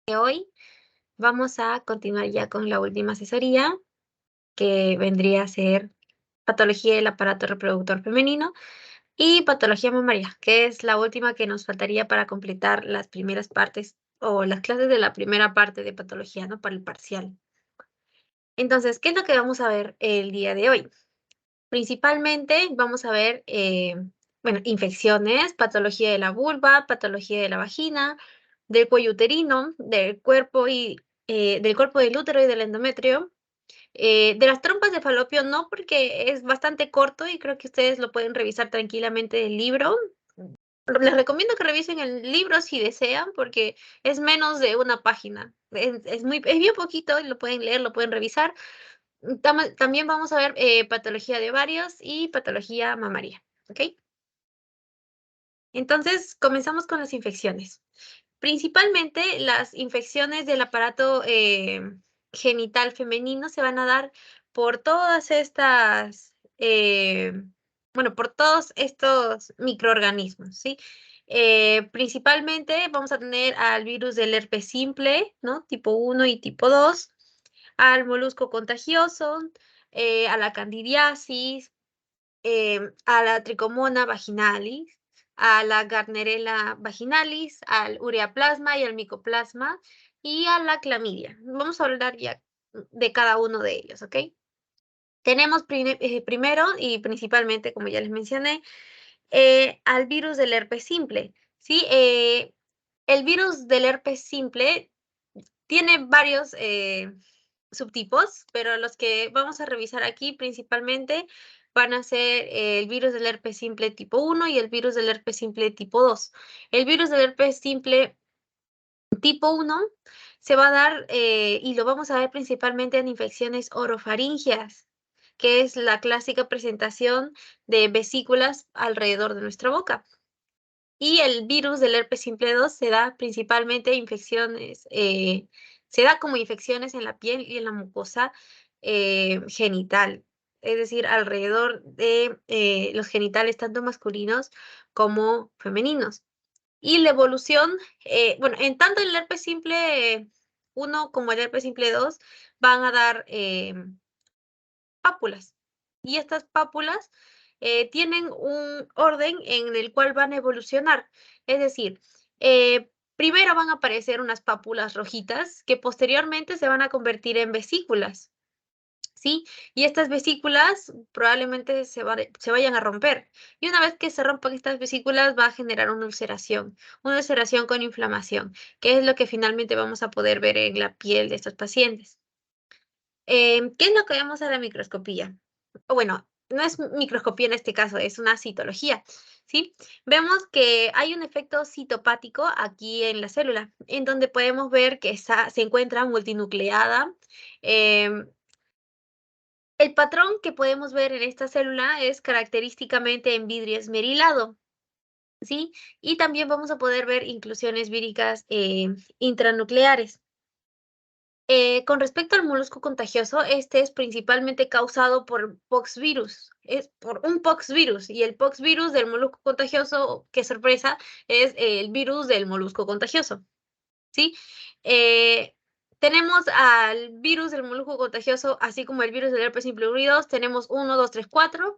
Hoy vamos a continuar ya con la última asesoría, que vendría a ser patología del aparato reproductor femenino y patología mamaria, que es la última que nos faltaría para completar las primeras partes o las clases de la primera parte de patología, ¿no? Para el parcial. Entonces, ¿qué es lo que vamos a ver el día de hoy? Principalmente vamos a ver, bueno, infecciones, patología de la vulva, patología de la vagina, del cuello uterino, del cuerpo del útero y del endometrio. De las trompas de falopio no, porque es bastante corto y creo que ustedes lo pueden revisar tranquilamente del libro. Les recomiendo que revisen el libro si desean, porque es menos de una página. Es bien poquito y lo pueden leer, lo pueden revisar. También vamos a ver patología de ovarios y patología mamaria, ¿ok? Entonces, comenzamos con las infecciones. Principalmente las infecciones del aparato genital femenino se van a dar por todas estas, bueno, por todos estos microorganismos, ¿sí? Principalmente vamos a tener al virus del herpes simple, ¿no? Tipo 1 y tipo 2, al molusco contagioso, a la candidiasis, a la Trichomona vaginalis, a la Gardnerella vaginalis, al ureaplasma y al micoplasma y a la clamidia. Vamos a hablar ya de cada uno de ellos, ¿ok? Tenemos primero y principalmente, como ya les mencioné, al virus del herpes simple, ¿sí? El virus del herpes simple tiene varios subtipos, pero los que vamos a revisar aquí principalmente van a ser el virus del herpes simple tipo 1 y el virus del herpes simple tipo 2. El virus del herpes simple tipo 1 se va a dar y lo vamos a ver principalmente en infecciones orofaringeas, que es la clásica presentación de vesículas alrededor de nuestra boca. Y el virus del herpes simple 2 se da principalmente se da como infecciones en la piel y en la mucosa genital, es decir, alrededor de los genitales tanto masculinos como femeninos. Y la evolución, bueno, en tanto el herpes simple 1 como el herpes simple 2 van a dar pápulas. Y estas pápulas tienen un orden en el cual van a evolucionar. Es decir, primero van a aparecer unas pápulas rojitas que posteriormente se van a convertir en vesículas, ¿sí? Y estas vesículas probablemente se vayan a romper. Y una vez que se rompan estas vesículas va a generar una ulceración con inflamación, que es lo que finalmente vamos a poder ver en la piel de estos pacientes. ¿Qué es lo que vemos a la microscopía? O bueno, no es microscopía en este caso, es una citología, ¿sí? Vemos que hay un efecto citopático aquí en la célula, en donde podemos ver que se encuentra multinucleada. Em, el patrón que podemos ver en esta célula es característicamente en vidrio esmerilado, ¿sí? Y también vamos a poder ver inclusiones víricas intranucleares. Con respecto al molusco contagioso, este es principalmente causado por poxvirus, es por un poxvirus, y el poxvirus del molusco contagioso, qué sorpresa, es el virus del molusco contagioso, ¿sí? Eh, Tenemos al virus del molusco contagioso, así como el virus del herpes simple unidos, tenemos 1, 2, 3, 4,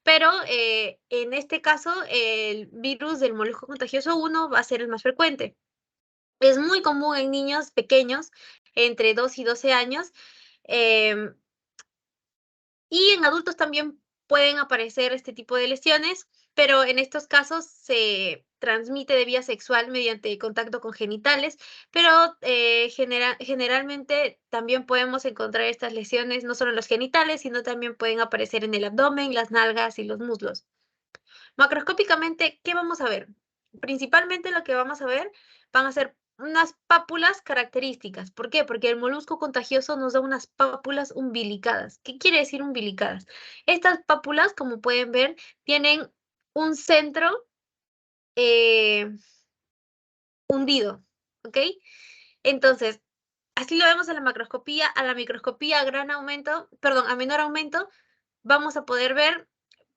pero en este caso el virus del molusco contagioso 1 va a ser el más frecuente. Es muy común en niños pequeños, entre 2 y 12 años, em, y en adultos también pueden aparecer este tipo de lesiones, pero en estos casos se transmite de vía sexual mediante contacto con genitales, pero generalmente también podemos encontrar estas lesiones no solo en los genitales, sino también pueden aparecer en el abdomen, las nalgas y los muslos. Macroscópicamente, ¿qué vamos a ver? Principalmente lo que vamos a ver van a ser unas pápulas características. ¿Por qué? Porque el molusco contagioso nos da unas pápulas umbilicadas. ¿Qué quiere decir umbilicadas? Estas pápulas, como pueden ver, tienen un centro eh, hundido, ¿ok? Entonces, así lo vemos en la macroscopía. A la microscopía a gran aumento, perdón, a menor aumento, vamos a poder ver,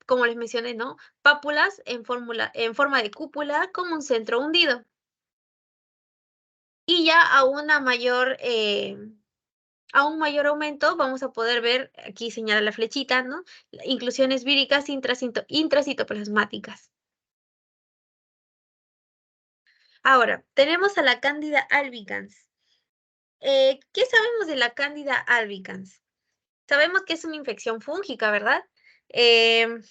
como les mencioné, ¿no? Pápulas en forma de cúpula con un centro hundido. Y ya a a un mayor aumento vamos a poder ver, aquí señala la flechita, ¿no? Inclusiones víricas intracitoplasmáticas. Ahora, tenemos a la Cándida albicans. ¿Qué sabemos de la Cándida albicans? Sabemos que es una infección fúngica, ¿verdad? Em,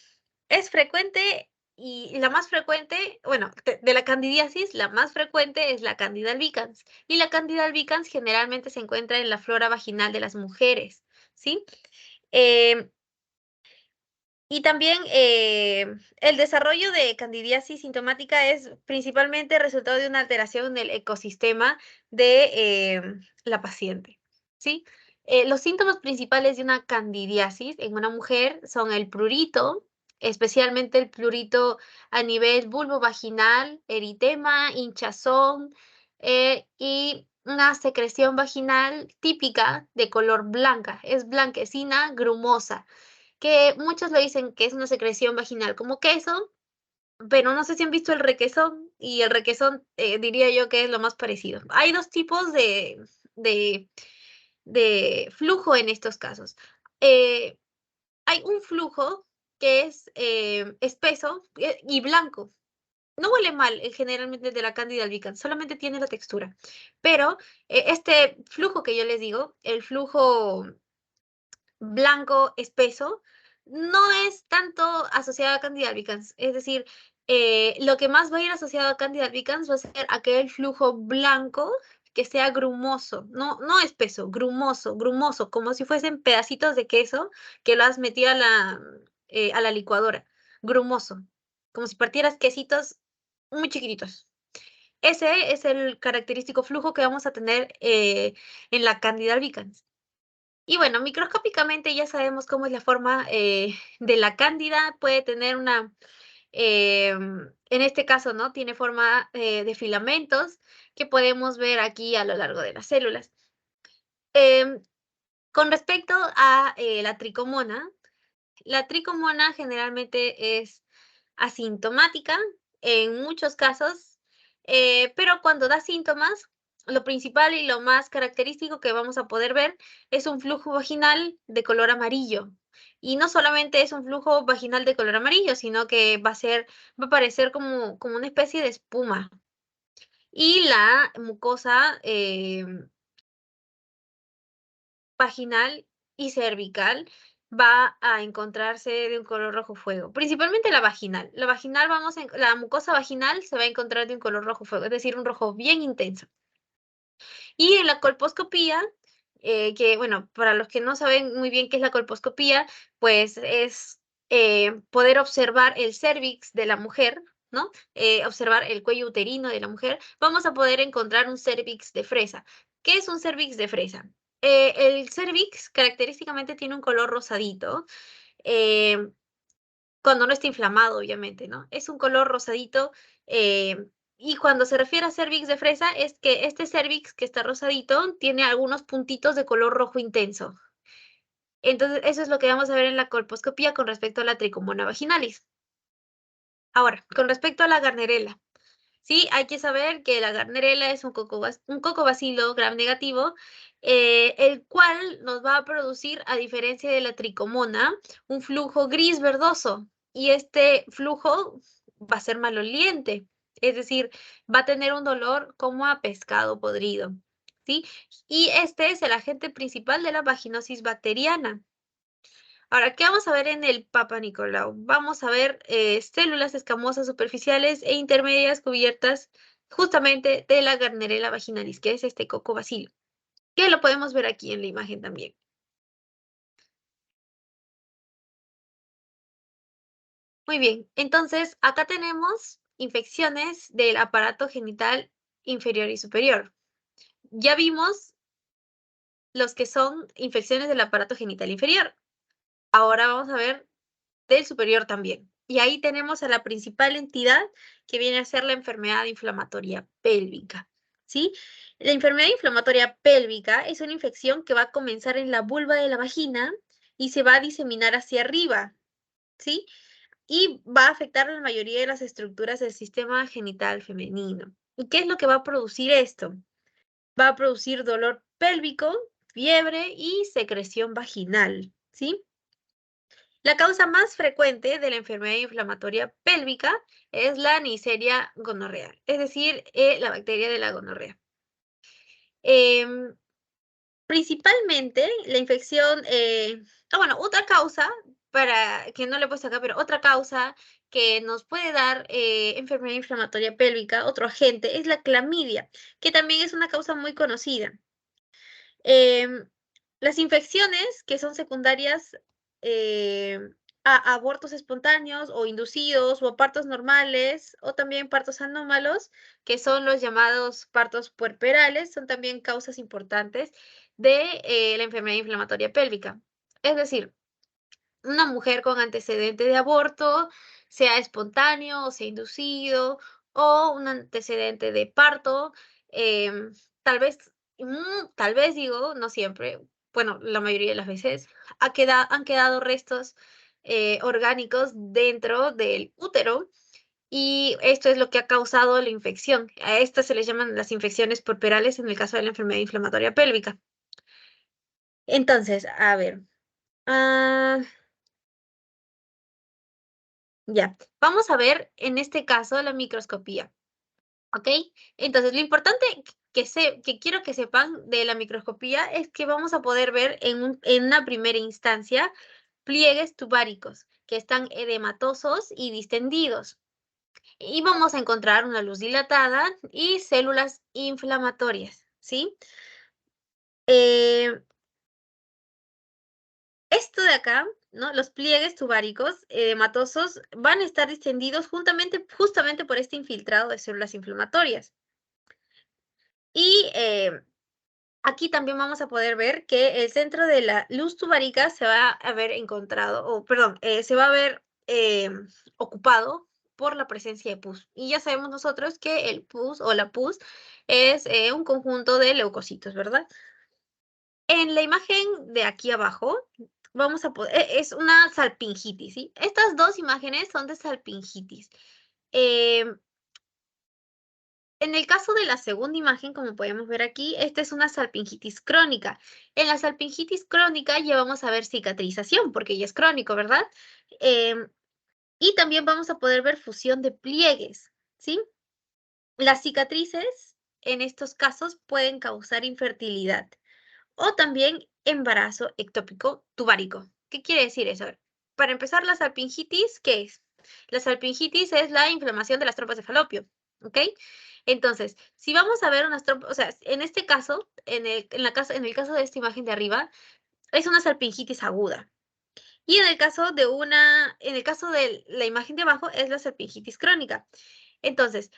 es frecuente y la más frecuente, bueno, de la candidiasis, la más frecuente es la Candida albicans. Y la Candida albicans generalmente se encuentra en la flora vaginal de las mujeres, ¿sí? Em, y también el desarrollo de candidiasis sintomática es principalmente resultado de una alteración en el ecosistema de la paciente, ¿sí? Los síntomas principales de una candidiasis en una mujer son el prurito, especialmente el prurito a nivel vulvovaginal, eritema, hinchazón y una secreción vaginal típica de color blanca, es blanquecina, grumosa que muchos lo dicen que es una secreción vaginal como queso, pero no sé si han visto el requesón, y el requesón diría yo que es lo más parecido. Hay dos tipos de, de flujo en estos casos. Eh, hay un flujo que es espeso y blanco. No huele mal generalmente de la Candida albicans, solamente tiene la textura. Pero este flujo que yo les digo, el flujo blanco espeso, no es tanto asociado a Candida albicans. Es decir, lo que más va a ir asociado a Candida albicans va a ser aquel flujo blanco que sea grumoso, no espeso, grumoso, como si fuesen pedacitos de queso que lo has metido a la licuadora, grumoso, como si partieras quesitos muy chiquititos. Ese es el característico flujo que vamos a tener en la Candida albicans. Y bueno, microscópicamente ya sabemos cómo es la forma de la cándida. Puede tener en este caso, ¿no? Tiene forma de filamentos que podemos ver aquí a lo largo de las células. Em, con respecto a la tricomona generalmente es asintomática en muchos casos, pero cuando da síntomas, lo principal y lo más característico que vamos a poder ver es un flujo vaginal de color amarillo. Y no solamente es un flujo vaginal de color amarillo, sino que va a parecer como una especie de espuma. Y la mucosa vaginal y cervical va a encontrarse de un color rojo fuego, principalmente la vaginal. La mucosa vaginal se va a encontrar de un color rojo fuego, es decir, un rojo bien intenso. Y en la colposcopía, que bueno, para los que no saben muy bien qué es la colposcopía, pues es poder observar el cérvix de la mujer, ¿no? Observar el cuello uterino de la mujer, vamos a poder encontrar un cérvix de fresa. ¿Qué es un cérvix de fresa? El cérvix característicamente tiene un color rosadito, eh, cuando no está inflamado, obviamente, ¿no? Es un color rosadito, y cuando se refiere a cérvix de fresa, es que este cérvix que está rosadito tiene algunos puntitos de color rojo intenso. Entonces, eso es lo que vamos a ver en la colposcopía con respecto a la tricomona vaginalis. Ahora, con respecto a la garnerela. Sí, hay que saber que la Gardnerella es un cocobacilo gram negativo, el cual nos va a producir, a diferencia de la tricomona, un flujo gris verdoso. Y este flujo va a ser maloliente, es decir, va a tener un dolor como a pescado podrido. ¿Sí? Y este es el agente principal de la vaginosis bacteriana. Ahora, ¿qué vamos a ver en el Papa Nicolau? Vamos a ver células escamosas superficiales e intermedias cubiertas justamente de la Gardnerella vaginalis, que es este cocobacilo, que lo podemos ver aquí en la imagen también. Muy bien, entonces acá tenemos infecciones del aparato genital inferior y superior. Ya vimos los que son infecciones del aparato genital inferior. Ahora vamos a ver del superior también. Y ahí tenemos a la principal entidad que viene a ser la enfermedad inflamatoria pélvica, ¿sí? La enfermedad inflamatoria pélvica es una infección que va a comenzar en la vulva de la vagina y se va a diseminar hacia arriba, ¿sí? Y va a afectar a la mayoría de las estructuras del sistema genital femenino. ¿Y qué es lo que va a producir esto? va a producir dolor pélvico, fiebre y secreción vaginal, ¿sí? La causa más frecuente de la enfermedad inflamatoria pélvica es la Neisseria gonorrea, es decir, la bacteria de la gonorrea. Em, Principalmente la infección, bueno, otra causa, para que no le he puesto acá, pero otra causa que nos puede dar enfermedad inflamatoria pélvica, otro agente, es la clamidia, que también es una causa muy conocida. Em, las infecciones que son secundarias a abortos espontáneos o inducidos o a partos normales o también partos anómalos, que son los llamados partos puerperales, son también causas importantes de la enfermedad inflamatoria pélvica. Es decir, una mujer con antecedente de aborto, sea espontáneo o sea inducido, o un antecedente de parto, tal vez, tal vez digo, no siempre, bueno, la mayoría de las veces, han quedado restos orgánicos dentro del útero y esto es lo que ha causado la infección. A estas se les llaman las infecciones puerperales en el caso de la enfermedad inflamatoria pélvica. Entonces, a ver. ah, Ya, vamos a ver en este caso la microscopía, ¿ok? Entonces, lo importante que quiero que sepan de la microscopía es que vamos a poder ver en una primera instancia pliegues tubáricos que están edematosos y distendidos. Y vamos a encontrar una luz dilatada y células inflamatorias, ¿sí? Eh, Esto de acá, ¿no? Los pliegues tubáricos edematosos van a estar distendidos justamente por este infiltrado de células inflamatorias. Y aquí también vamos a poder ver que el centro de la luz tubárica se va a ver encontrado, o perdón, se va a ver ocupado por la presencia de pus. Y ya sabemos nosotros que el pus o la pus es un conjunto de leucocitos, ¿verdad? En la imagen de aquí abajo, vamos a poder, es una salpingitis, ¿sí? Estas dos imágenes son de salpingitis. Em, en el caso de la segunda imagen, como podemos ver aquí, esta es una salpingitis crónica. En la salpingitis crónica ya vamos a ver cicatrización, porque ya es crónico, ¿verdad? Em, y también vamos a poder ver fusión de pliegues, ¿sí? Las cicatrices en estos casos pueden causar infertilidad o también embarazo ectópico tubárico. ¿Qué quiere decir eso? A ver, para empezar, la salpingitis, ¿qué es? La salpingitis es la inflamación de las trompas de falopio, ¿ok? Entonces, si vamos a ver unas trompas, o sea, en este caso, en el caso de esta imagen de arriba, es una salpingitis aguda. Y en el caso de la imagen de abajo es la salpingitis crónica. Entonces,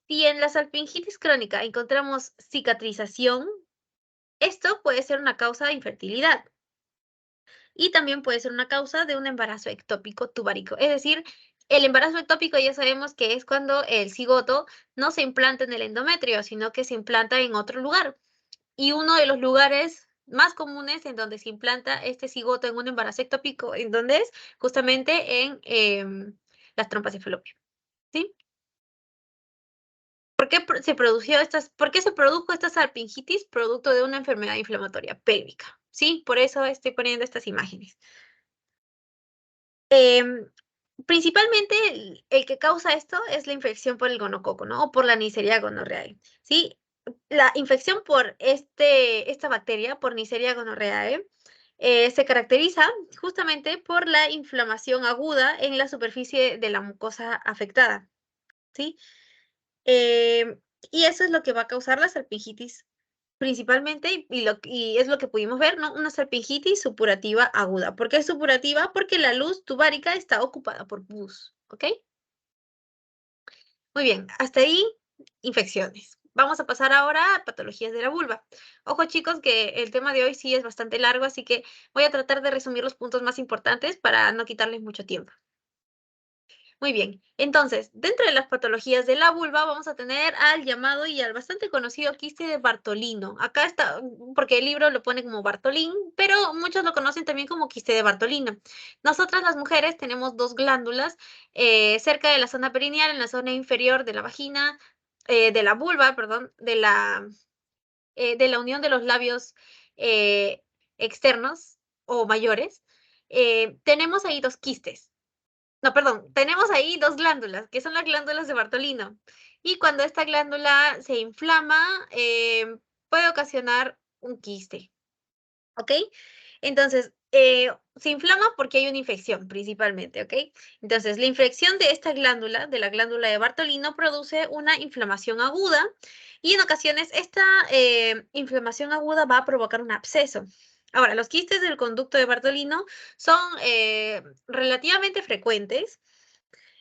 si en la salpingitis crónica encontramos cicatrización, esto puede ser una causa de infertilidad y también puede ser una causa de un embarazo ectópico tubárico. Es decir, el embarazo ectópico ya sabemos que es cuando el cigoto no se implanta en el endometrio, sino que se implanta en otro lugar. Y uno de los lugares más comunes en donde se implanta este cigoto en un embarazo ectópico, ¿en dónde es? Justamente en las trompas de falopio, ¿sí? ¿Por qué se produjo esta salpingitis? Producto de una enfermedad inflamatoria pélvica, ¿sí? Por eso estoy poniendo estas imágenes. Em, Principalmente el que causa esto es la infección por el gonococo, ¿no? O por la Neisseria gonorrhoeae, ¿sí? La infección por esta bacteria, por Neisseria gonorrhoeae, se caracteriza justamente por la inflamación aguda en la superficie de la mucosa afectada, ¿sí? Em, y eso es lo que va a causar la salpingitis principalmente, y es lo que pudimos ver, ¿no? Una salpingitis supurativa aguda. ¿Por qué es supurativa? Porque la luz tubárica está ocupada por pus, ¿ok? Muy bien, hasta ahí infecciones. Vamos a pasar ahora a patologías de la vulva. Ojo chicos que el tema de hoy sí es bastante largo, así que voy a tratar de resumir los puntos más importantes para no quitarles mucho tiempo. Muy bien, entonces, dentro de las patologías de la vulva vamos a tener al llamado y al bastante conocido quiste de Bartolino. Acá está, porque el libro lo pone como Bartolín, pero muchos lo conocen también como quiste de Bartolino. Nosotras las mujeres tenemos dos glándulas cerca de la zona perineal, en la zona inferior de la vagina, de la vulva, perdón, de la unión de los labios externos o mayores, tenemos ahí dos quistes. No, perdón, tenemos ahí dos glándulas, que son las glándulas de Bartolino. Y cuando esta glándula se inflama, puede ocasionar un quiste. ¿Ok? Entonces, se inflama porque hay una infección principalmente, ¿ok? Entonces, la infección de esta glándula, de la glándula de Bartolino, produce una inflamación aguda y en ocasiones esta inflamación aguda va a provocar un absceso. Ahora, los quistes del conducto de Bartolino son relativamente frecuentes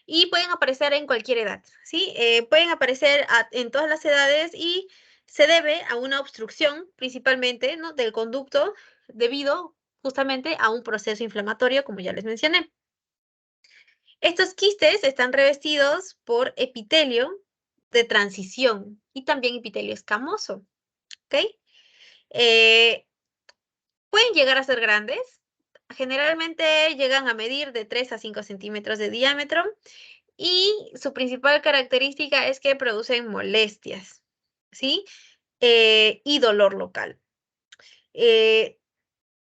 y pueden aparecer en cualquier edad, ¿sí? Pueden aparecer en todas las edades y se debe a una obstrucción principalmente, ¿no?, del conducto debido justamente a un proceso inflamatorio, como ya les mencioné. Estos quistes están revestidos por epitelio de transición y también epitelio escamoso, ¿ok? Eh, Pueden llegar a ser grandes. Generalmente llegan a medir de 3 a 5 centímetros de diámetro y su principal característica es que producen molestias, ¿sí? Y dolor local.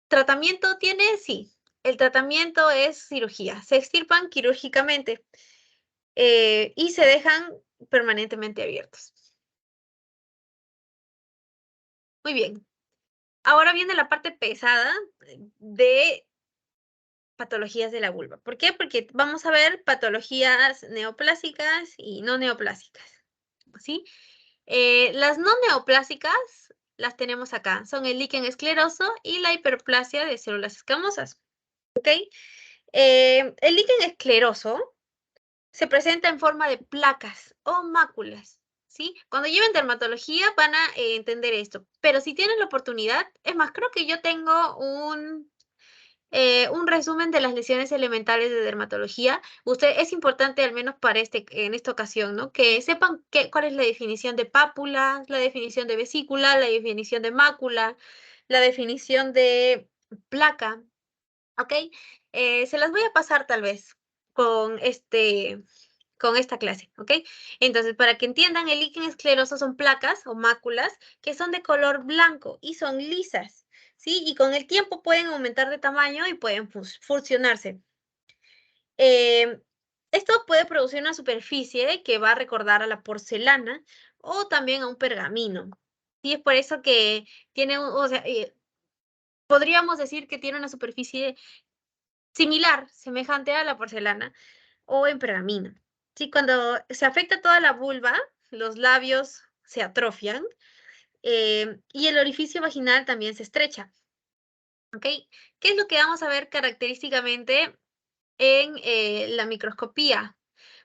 ¿Tratamiento tiene? Sí. El tratamiento es cirugía. Se extirpan quirúrgicamente y se dejan permanentemente abiertos. Muy bien. Ahora viene la parte pesada de patologías de la vulva. ¿Por qué? Porque vamos a ver patologías neoplásicas y no neoplásicas, ¿sí? Las no neoplásicas las tenemos acá. Son el líquen escleroso y la hiperplasia de células escamosas, ¿ok? El líquen escleroso se presenta en forma de placas o máculas, ¿sí? Cuando lleven dermatología van a entender esto, pero si tienen la oportunidad, es más, creo que yo tengo un resumen de las lesiones elementales de dermatología. Es importante, al menos para en esta ocasión, ¿no?, que sepan cuál es la definición de pápula, la definición de vesícula, la definición de mácula, la definición de placa, ¿ok? Se las voy a pasar tal vez con con esta clase, ¿ok? Entonces, para que entiendan, el líquen escleroso son placas o máculas que son de color blanco y son lisas, ¿sí? Y con el tiempo pueden aumentar de tamaño y pueden fusionarse. Em, Esto puede producir una superficie que va a recordar a la porcelana o también a un pergamino. Y es por eso que tiene, o sea, podríamos decir que tiene una superficie similar, semejante a la porcelana o en pergamino. Sí, cuando se afecta toda la vulva, los labios se atrofian y el orificio vaginal también se estrecha. ¿Ok? ¿Qué es lo que vamos a ver característicamente en la microscopía?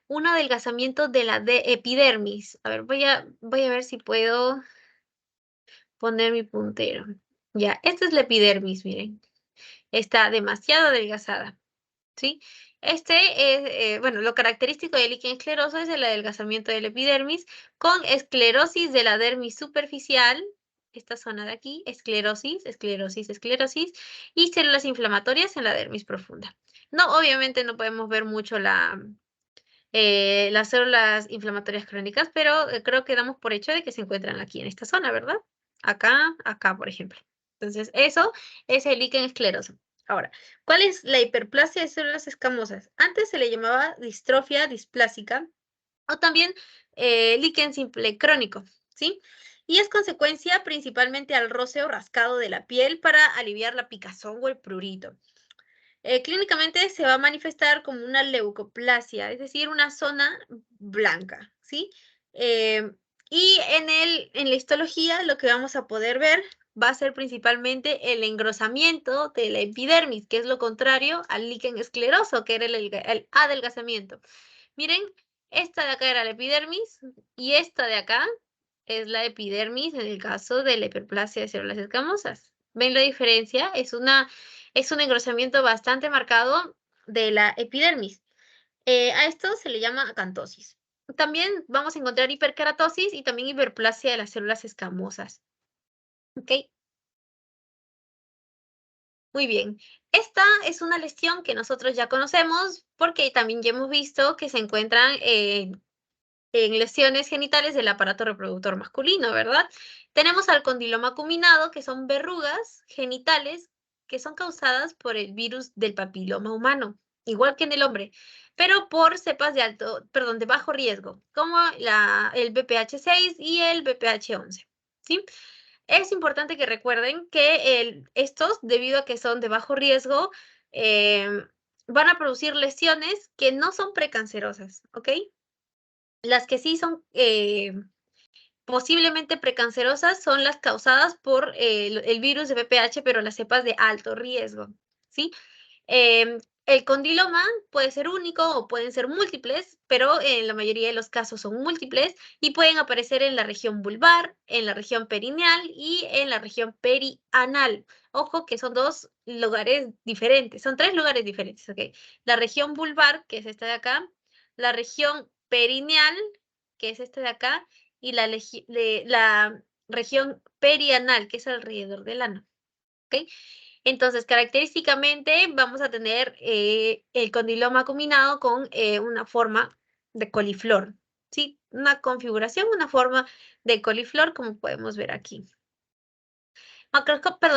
Un adelgazamiento de la epidermis. A ver, voy a ver si puedo poner mi puntero. Ya, esta es la epidermis, miren. Está demasiado adelgazada. ¿Sí? Bueno, lo característico del líquen escleroso es el adelgazamiento del epidermis con esclerosis de la dermis superficial, esta zona de aquí, esclerosis, esclerosis, esclerosis, y células inflamatorias en la dermis profunda. No, obviamente no podemos ver mucho las células inflamatorias crónicas, pero creo que damos por hecho de que se encuentran aquí en esta zona, ¿verdad? Acá, acá, por ejemplo. Entonces, eso es el líquen escleroso. Ahora, ¿cuál es la hiperplasia de células escamosas? Antes se le llamaba distrofia displásica o también líquen simple crónico, ¿sí? Y es consecuencia principalmente al roce o rascado de la piel para aliviar la picazón o el prurito. Clínicamente se va a manifestar como una leucoplasia, es decir, una zona blanca, ¿sí? Eh, y en la histología lo que vamos a poder ver va a ser principalmente el engrosamiento de la epidermis, que es lo contrario al líquen escleroso, que era el adelgazamiento. Miren, esta de acá era la epidermis y esta de acá es la epidermis en el caso de la hiperplasia de células escamosas. ¿Ven la diferencia? Es un engrosamiento bastante marcado de la epidermis. A esto se le llama acantosis. También vamos a encontrar hiperkeratosis y también hiperplasia de las células escamosas. ¿Ok? Muy bien. Esta es una lesión que nosotros ya conocemos porque también ya hemos visto que se encuentran en lesiones genitales del aparato reproductor masculino, ¿verdad? Tenemos al condiloma acuminado, que son verrugas genitales que son causadas por el virus del papiloma humano, igual que en el hombre, pero por cepas de bajo riesgo, como el BPH6 y el BPH11, ¿sí? Es importante que recuerden que estos, debido a que son de bajo riesgo, van a producir lesiones que no son precancerosas, ¿ok? Las que sí son posiblemente precancerosas son las causadas por el virus de VPH, pero las cepas de alto riesgo, ¿sí? El condiloma puede ser único o pueden ser múltiples, pero en la mayoría de los casos son múltiples y pueden aparecer en la región vulvar, en la región perineal y en la región perianal. Ojo que son dos lugares diferentes, son tres lugares diferentes, ¿ok? La región vulvar, que es esta de acá, la región perineal, que es esta de acá, y la región perianal, que es alrededor del ano, ¿ok? Entonces, característicamente vamos a tener el condiloma acuminado con una forma de coliflor, ¿sí? Una configuración, una forma de coliflor, como podemos ver aquí.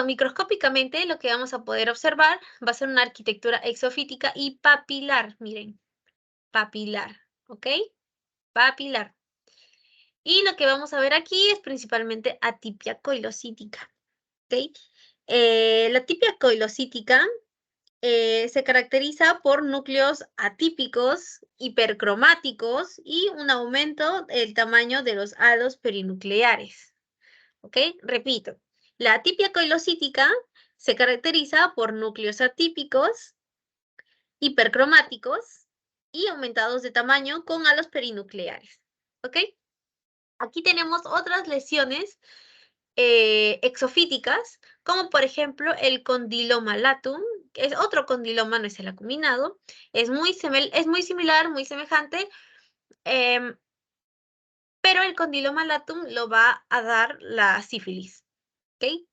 Microscópicamente lo que vamos a poder observar va a ser una arquitectura exofítica y papilar, miren, papilar, ¿ok? Papilar. Y lo que vamos a ver aquí es principalmente atipia coilocítica, ¿ok? La atipia coilocítica se caracteriza por núcleos atípicos, hipercromáticos y un aumento del tamaño de los halos perinucleares. ¿Ok? Repito, la atipia coilocítica se caracteriza por núcleos atípicos, hipercromáticos y aumentados de tamaño con halos perinucleares. ¿Ok? Aquí tenemos otras lesiones exofíticas, como por ejemplo el condiloma latum, que es otro condiloma, no es el acuminado, es muy similar, muy semejante, em, pero el condiloma latum lo va a dar la sífilis, ¿ok?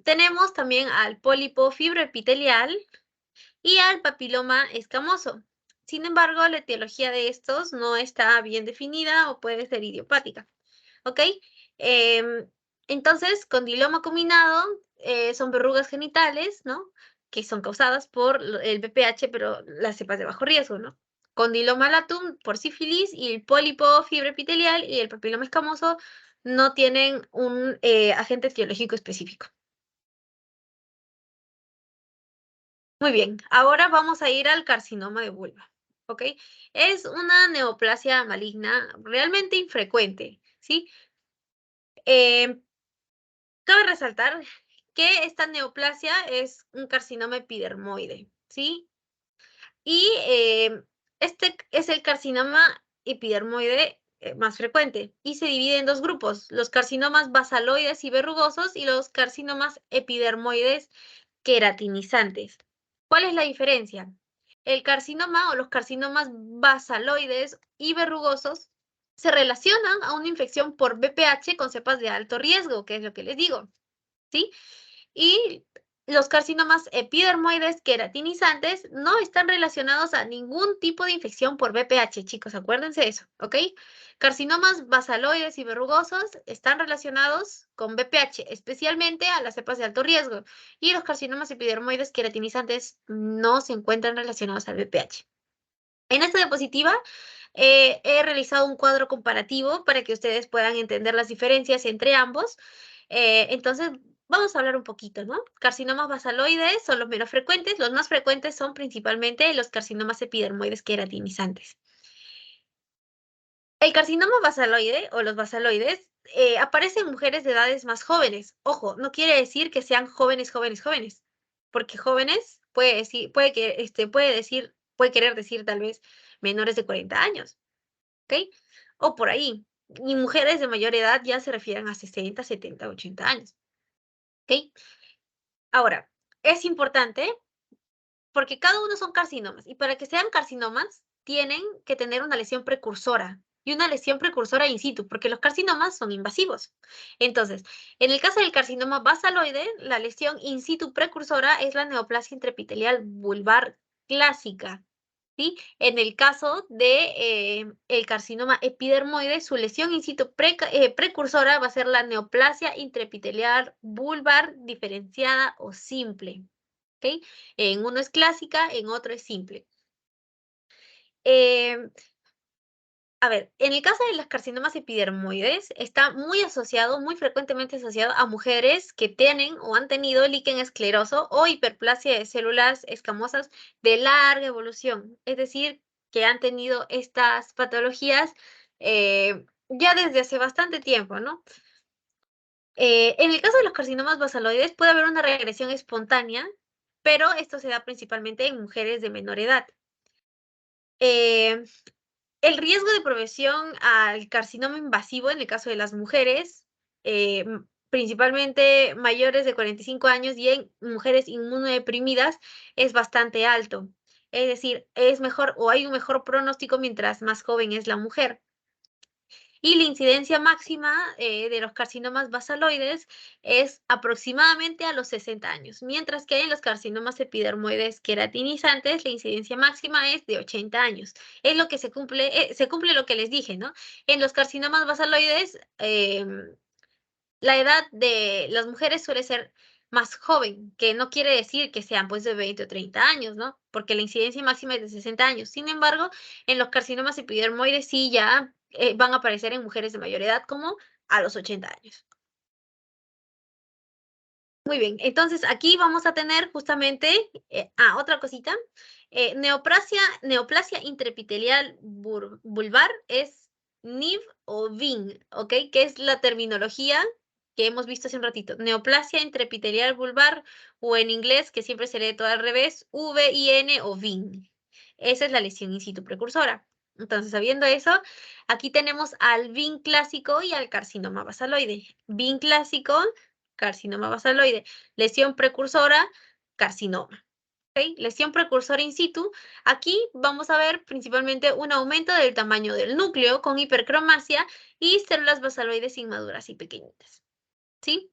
Tenemos también al pólipo fibroepitelial y al papiloma escamoso. Sin embargo, la etiología de estos no está bien definida o puede ser idiopática. ¿Ok? Em, entonces, condiloma combinado son verrugas genitales, ¿no? Que son causadas por el BPH, pero las cepas de bajo riesgo, ¿no? Condiloma latum por sífilis y el pólipo fibra epitelial y el papiloma escamoso no tienen un agente etiológico específico. Muy bien, ahora vamos a ir al carcinoma de vulva, ¿ok? Es una neoplasia maligna realmente infrecuente, ¿sí? Em, Cabe resaltar que esta neoplasia es un carcinoma epidermoide, ¿sí? Y este es el carcinoma epidermoide más frecuente y se divide en dos grupos, los carcinomas basaloides y verrugosos y los carcinomas epidermoides queratinizantes. ¿Cuál es la diferencia? El carcinoma o los carcinomas basaloides y verrugosos se relacionan a una infección por VPH con cepas de alto riesgo, que es lo que les digo. ¿Sí? Y los carcinomas epidermoides queratinizantes no están relacionados a ningún tipo de infección por VPH, chicos, acuérdense de eso, ¿ok? Carcinomas basaloides y verrugosos están relacionados con VPH, especialmente a las cepas de alto riesgo, y los carcinomas epidermoides queratinizantes no se encuentran relacionados al VPH. En esta diapositiva he realizado un cuadro comparativo para que ustedes puedan entender las diferencias entre ambos. Entonces, vamos a hablar un poquito, ¿no? Carcinomas basaloides son los menos frecuentes. Los más frecuentes son principalmente los carcinomas epidermoides queratinizantes. El carcinoma basaloide o los basaloides aparece en mujeres de edades más jóvenes. Ojo, no quiere decir que sean jóvenes, jóvenes, jóvenes, porque jóvenes puede decir, puede querer decir tal vez menores de 40 años, ¿ok? O por ahí. Y mujeres de mayor edad ya se refieren a 60, 70, 80 años, ¿ok? Ahora, es importante porque cada uno son carcinomas y para que sean carcinomas tienen que tener una lesión precursora y una lesión precursora in situ, porque los carcinomas son invasivos. Entonces, en el caso del carcinoma basaloide, la lesión in situ precursora es la neoplasia intraepitelial vulvar clásica, ¿sí? En el caso de el carcinoma epidermoide, su lesión in situ precursora va a ser la neoplasia intraepitelial vulvar diferenciada o simple. ¿Ok? En uno es clásica, en otro es simple. Eh, a ver, en el caso de los carcinomas epidermoides, está muy asociado, muy frecuentemente asociado a mujeres que tienen o han tenido líquen escleroso o hiperplasia de células escamosas de larga evolución, es decir, que han tenido estas patologías ya desde hace bastante tiempo, ¿no? En el caso de los carcinomas basaloides puede haber una regresión espontánea, pero esto se da principalmente en mujeres de menor edad. Eh, El riesgo de progresión al carcinoma invasivo en el caso de las mujeres, principalmente mayores de 45 años y en mujeres inmunodeprimidas, es bastante alto. Es decir, es mejor o hay un mejor pronóstico mientras más joven es la mujer. Y la incidencia máxima de los carcinomas basaloides es aproximadamente a los 60 años, mientras que en los carcinomas epidermoides queratinizantes la incidencia máxima es de 80 años. Es lo que se cumple lo que les dije, ¿no? En los carcinomas basaloides, la edad de las mujeres suele ser más joven, que no quiere decir que sean pues de 20 o 30 años, ¿no? Porque la incidencia máxima es de 60 años. Sin embargo, en los carcinomas epidermoides sí ya van a aparecer en mujeres de mayor edad como a los 80 años. Muy bien, entonces aquí vamos a tener justamente, otra cosita, neoplasia intraepitelial vulvar es NIV o VIN, ¿ok? Que es la terminología que hemos visto hace un ratito. Neoplasia intraepitelial vulvar, o en inglés, que siempre se lee todo al revés, VIN o VIN. Esa es la lesión in situ precursora. Entonces, sabiendo eso, aquí tenemos al VIN clásico y al carcinoma basaloide. VIN clásico, carcinoma basaloide. Lesión precursora, carcinoma. ¿Okay? Lesión precursora in situ. Aquí vamos a ver principalmente un aumento del tamaño del núcleo con hipercromasia y células basaloides inmaduras y pequeñitas. ¿Sí?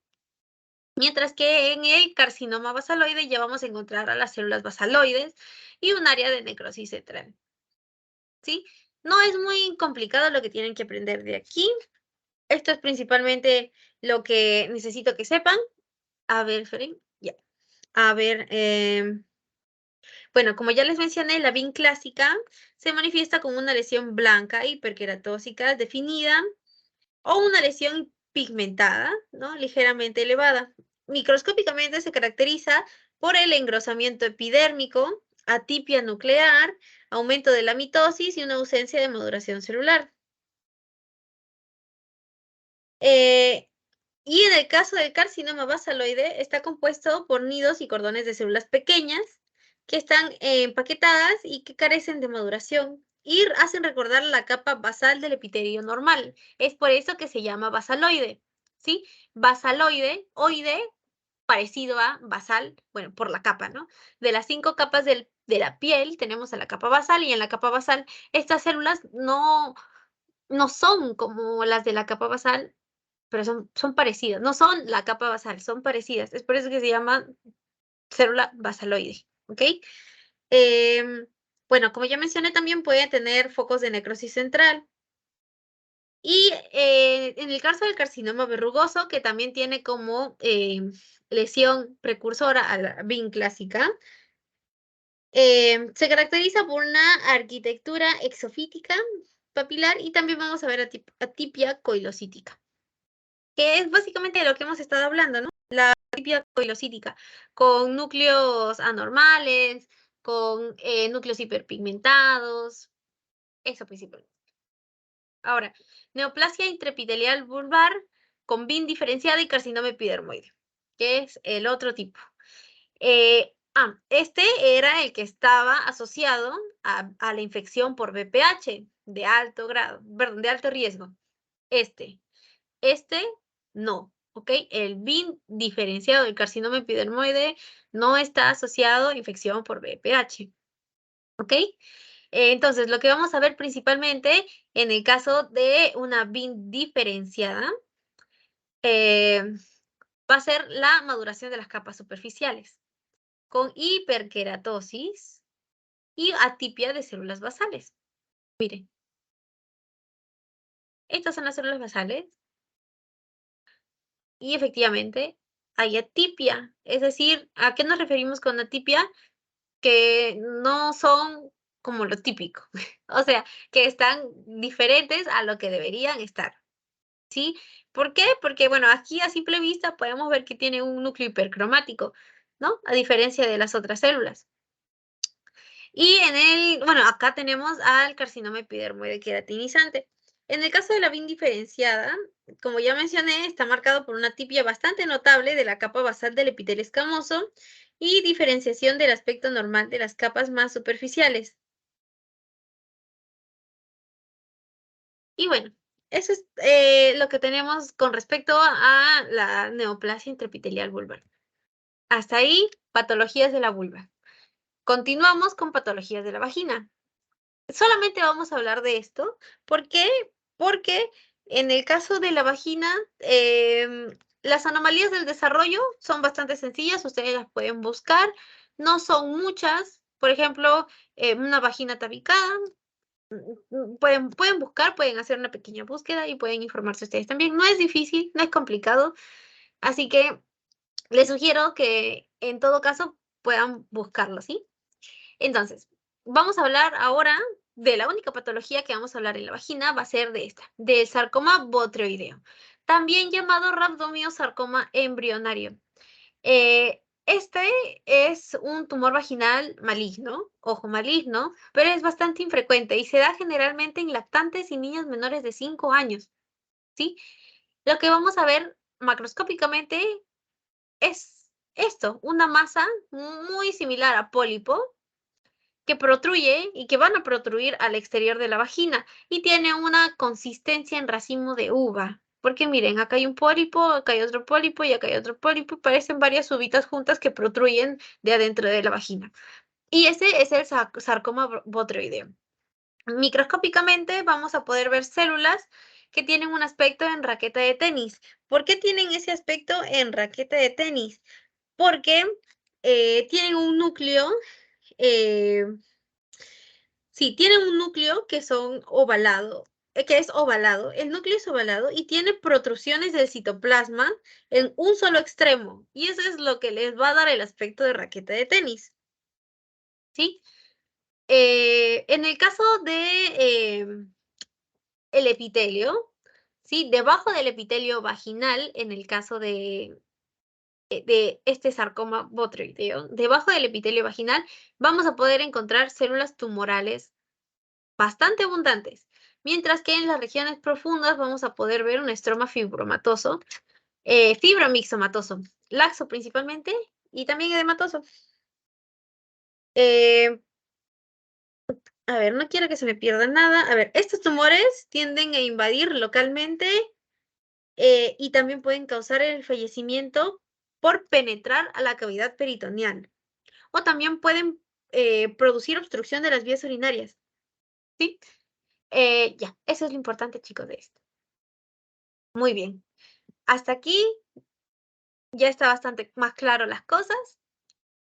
Mientras que en el carcinoma basaloide ya vamos a encontrar a las células basaloides y un área de necrosis central. ¿Sí? No es muy complicado lo que tienen que aprender de aquí. Esto es principalmente lo que necesito que sepan. A ver, Feren, ya. A ver, bueno, como ya les mencioné, la VIN clásica se manifiesta con una lesión blanca hiperqueratósica definida o una lesión pigmentada, ¿no? Ligeramente elevada. Microscópicamente se caracteriza por el engrosamiento epidérmico, atipia nuclear, aumento de la mitosis y una ausencia de maduración celular. Eh, Y en el caso del carcinoma basaloide, está compuesto por nidos y cordones de células pequeñas que están empaquetadas y que carecen de maduración y hacen recordar la capa basal del epitelio normal. Es por eso que se llama basaloide, ¿sí? Basaloide, oide, parecido a basal, bueno, por la capa, ¿no? De las 5 capas de la piel tenemos a la capa basal y en la capa basal estas células no son como las de la capa basal, pero son parecidas. No son la capa basal, son parecidas. Es por eso que se llama célula basaloide, ¿ok? Em, bueno, como ya mencioné, también puede tener focos de necrosis central. Y en el caso del carcinoma verrugoso, que también tiene como lesión precursora a la VIN clásica, se caracteriza por una arquitectura exofítica papilar y también vamos a ver atipia coilocítica, que es básicamente de lo que hemos estado hablando, ¿no? La atipia coilocítica, con núcleos anormales, con núcleos hiperpigmentados, eso principalmente. Ahora, neoplasia intraepitelial vulvar con VIN diferenciada y carcinoma epidermoide, que es el otro tipo. Este era el que estaba asociado a la infección por VPH de alto grado, perdón, de alto riesgo. Este no, ¿ok? El VIN diferenciado del carcinoma epidermoide no está asociado a infección por VPH, ¿ok? Entonces, lo que vamos a ver principalmente en el caso de una VIN diferenciada eh, va a ser la maduración de las capas superficiales con hiperkeratosis y atipia de células basales. Miren, estas son las células basales y efectivamente hay atipia. Es decir, ¿a qué nos referimos con atipia? Que no son como lo típico, o sea, que están diferentes a lo que deberían estar, ¿sí? ¿Por qué? Porque, bueno, aquí a simple vista podemos ver que tiene un núcleo hipercromático, ¿no? A diferencia de las otras células. Y bueno, acá tenemos al carcinoma epidermoide queratinizante. En el caso de la BIN diferenciada, como ya mencioné, está marcado por una atipia bastante notable de la capa basal del epitelio escamoso y diferenciación del aspecto normal de las capas más superficiales. Y bueno, eso es lo que tenemos con respecto a la neoplasia intraepitelial vulvar. Hasta ahí, patologías de la vulva. Continuamos con patologías de la vagina. Solamente vamos a hablar de esto. ¿Por qué? Porque en el caso de la vagina, las anomalías del desarrollo son bastante sencillas, ustedes las pueden buscar, no son muchas. Por ejemplo, una vagina tabicada, pueden buscar, pueden hacer una pequeña búsqueda y pueden informarse ustedes también. No es difícil, no es complicado, así que les sugiero que en todo caso puedan buscarlo, ¿sí? Entonces, vamos a hablar ahora de la única patología que vamos a hablar en la vagina, va a ser de esta, del sarcoma botrioideo, también llamado rhabdomiosarcoma embrionario. Este es un tumor vaginal maligno, ojo, maligno, pero es bastante infrecuente y se da generalmente en lactantes y niñas menores de 5 años, ¿sí? Lo que vamos a ver macroscópicamente es esto, una masa muy similar a pólipo que protruye y que van a protruir al exterior de la vagina y tiene una consistencia en racimo de uva. Porque miren, acá hay un pólipo, acá hay otro pólipo y acá hay otro pólipo, parecen varias uvitas juntas que protruyen de adentro de la vagina. Y ese es el sarcoma botrioideo. Microscópicamente vamos a poder ver células que tienen un aspecto en raqueta de tenis. ¿Por qué tienen ese aspecto en raqueta de tenis? Porque tienen un núcleo eh, sí, tienen un núcleo que son ovalado, que es ovalado. El núcleo es ovalado y tiene protrusiones del citoplasma en un solo extremo. Y eso es lo que les va a dar el aspecto de raqueta de tenis. ¿Sí? En el caso de el epitelio, ¿sí? Debajo del epitelio vaginal, en el caso de este sarcoma botrioideo, debajo del epitelio vaginal, vamos a poder encontrar células tumorales bastante abundantes, mientras que en las regiones profundas vamos a poder ver un estroma fibromatoso, fibromixomatoso, laxo principalmente y también edematoso. Eh, a ver, no quiero que se me pierda nada. A ver, estos tumores tienden a invadir localmente y también pueden causar el fallecimiento por penetrar a la cavidad peritoneal o también pueden producir obstrucción de las vías urinarias. ¿Sí? Ya, eso es lo importante, chicos, de esto. Muy bien. Hasta aquí ya está bastante más claro las cosas.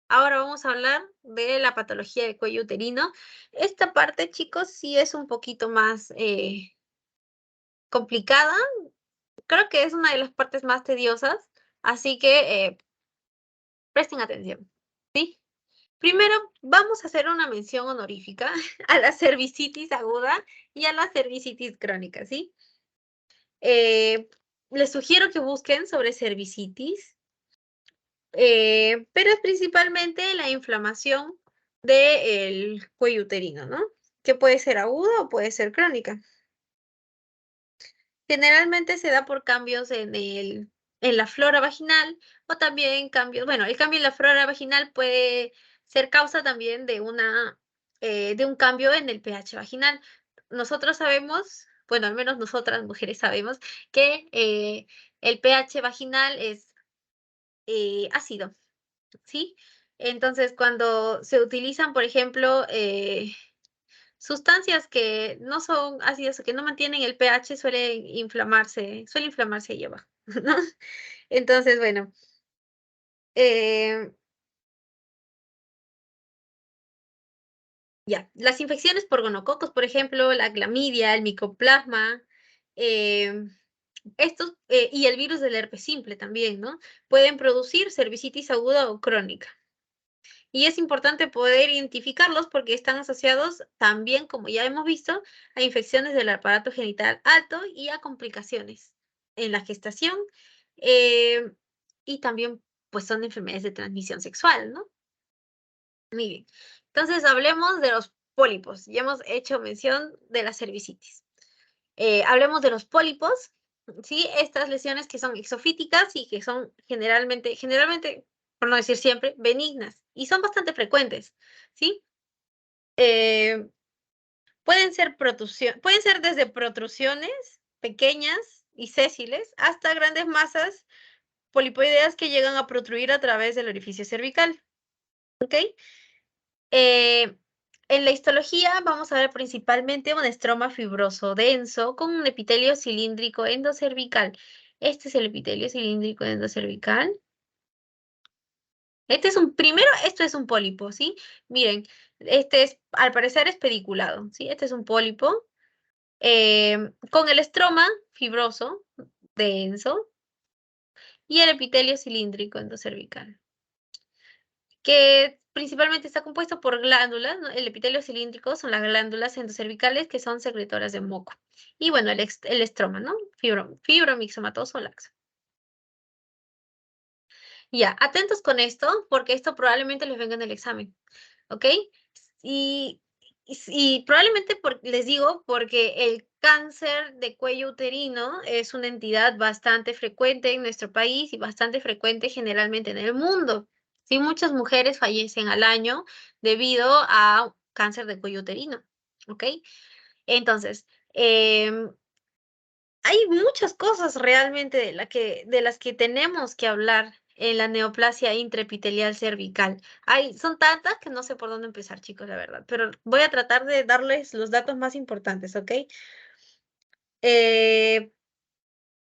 Ahora vamos a hablar de la patología del cuello uterino. Esta parte, chicos, sí es un poquito más complicada. Creo que es una de las partes más tediosas, así que presten atención, ¿sí? Primero, vamos a hacer una mención honorífica a la cervicitis aguda y a la cervicitis crónica, ¿sí? Les sugiero que busquen sobre cervicitis, pero es principalmente la inflamación del cuello uterino, ¿no? Que puede ser aguda o puede ser crónica. Generalmente se da por cambios en la flora vaginal o también cambios, bueno, el cambio en la flora vaginal puede ser causa también de un cambio en el pH vaginal. Nosotros sabemos, bueno, al menos nosotras mujeres sabemos que el pH vaginal es ácido, ¿sí? Entonces, cuando se utilizan, por ejemplo, sustancias que no son ácidas o que no mantienen el pH, suele inflamarse ahí abajo, ¿no? Entonces, bueno, eh, Ya, las infecciones por gonococos, por ejemplo, la clamidia, el micoplasma, y el virus del herpes simple también, ¿no? Pueden producir cervicitis aguda o crónica. Y es importante poder identificarlos porque están asociados también, como ya hemos visto, a infecciones del aparato genital alto y a complicaciones en la gestación. eh, y también, pues, son enfermedades de transmisión sexual, ¿no? Muy bien. Entonces, hablemos de los pólipos. Ya hemos hecho mención de la cervicitis. Hablemos de los pólipos, ¿sí? Estas lesiones que son exofíticas y que son generalmente, por no decir siempre, benignas y son bastante frecuentes, ¿sí? Eh, pueden ser desde protrusiones pequeñas y sésiles hasta grandes masas polipoideas que llegan a protruir a través del orificio cervical, ¿ok? Eh, en la histología vamos a ver principalmente un estroma fibroso denso con un epitelio cilíndrico endocervical. Este es el epitelio cilíndrico endocervical. Esto es un pólipo, ¿sí? Miren, al parecer es pediculado, ¿sí? Este es un pólipo con el estroma fibroso denso y el epitelio cilíndrico endocervical, que principalmente está compuesto por glándulas, ¿no? El epitelio cilíndrico son las glándulas endocervicales que son secretoras de moco. Y bueno, el estroma, ¿no? Fibromixomatoso laxo. Ya, atentos con esto, porque esto probablemente les venga en el examen, ¿ok? Y, y probablemente les digo porque el cáncer de cuello uterino es una entidad bastante frecuente en nuestro país y bastante frecuente generalmente en el mundo. Sí, muchas mujeres fallecen al año debido a cáncer de cuello uterino, ¿ok? Entonces, hay muchas cosas realmente de las que tenemos que hablar en la neoplasia intraepitelial cervical. Son tantas que no sé por dónde empezar, chicos, la verdad, pero voy a tratar de darles los datos más importantes, ¿ok? Eh,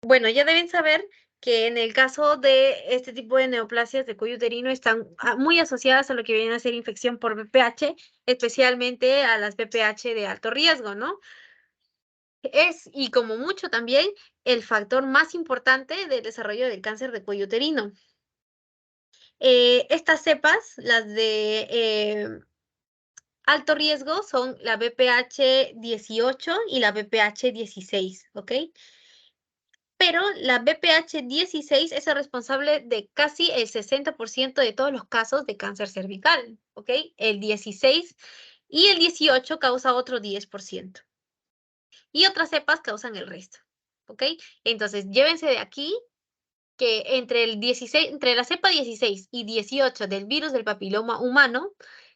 bueno, ya deben saber que en el caso de este tipo de neoplasias de cuello uterino están muy asociadas a lo que viene a ser infección por VPH, especialmente a las VPH de alto riesgo, ¿no? Y como mucho también, el factor más importante del desarrollo del cáncer de cuello uterino. Estas cepas, las de alto riesgo, son la BPH 18 y la BPH 16, ¿ok? Pero la BPH 16 es el responsable de casi el 60% de todos los casos de cáncer cervical, ¿ok? El 16 y el 18 causa otro 10%. Y otras cepas causan el resto, ¿ok? Entonces, llévense de aquí que entre la cepa 16 y 18 del virus del papiloma humano,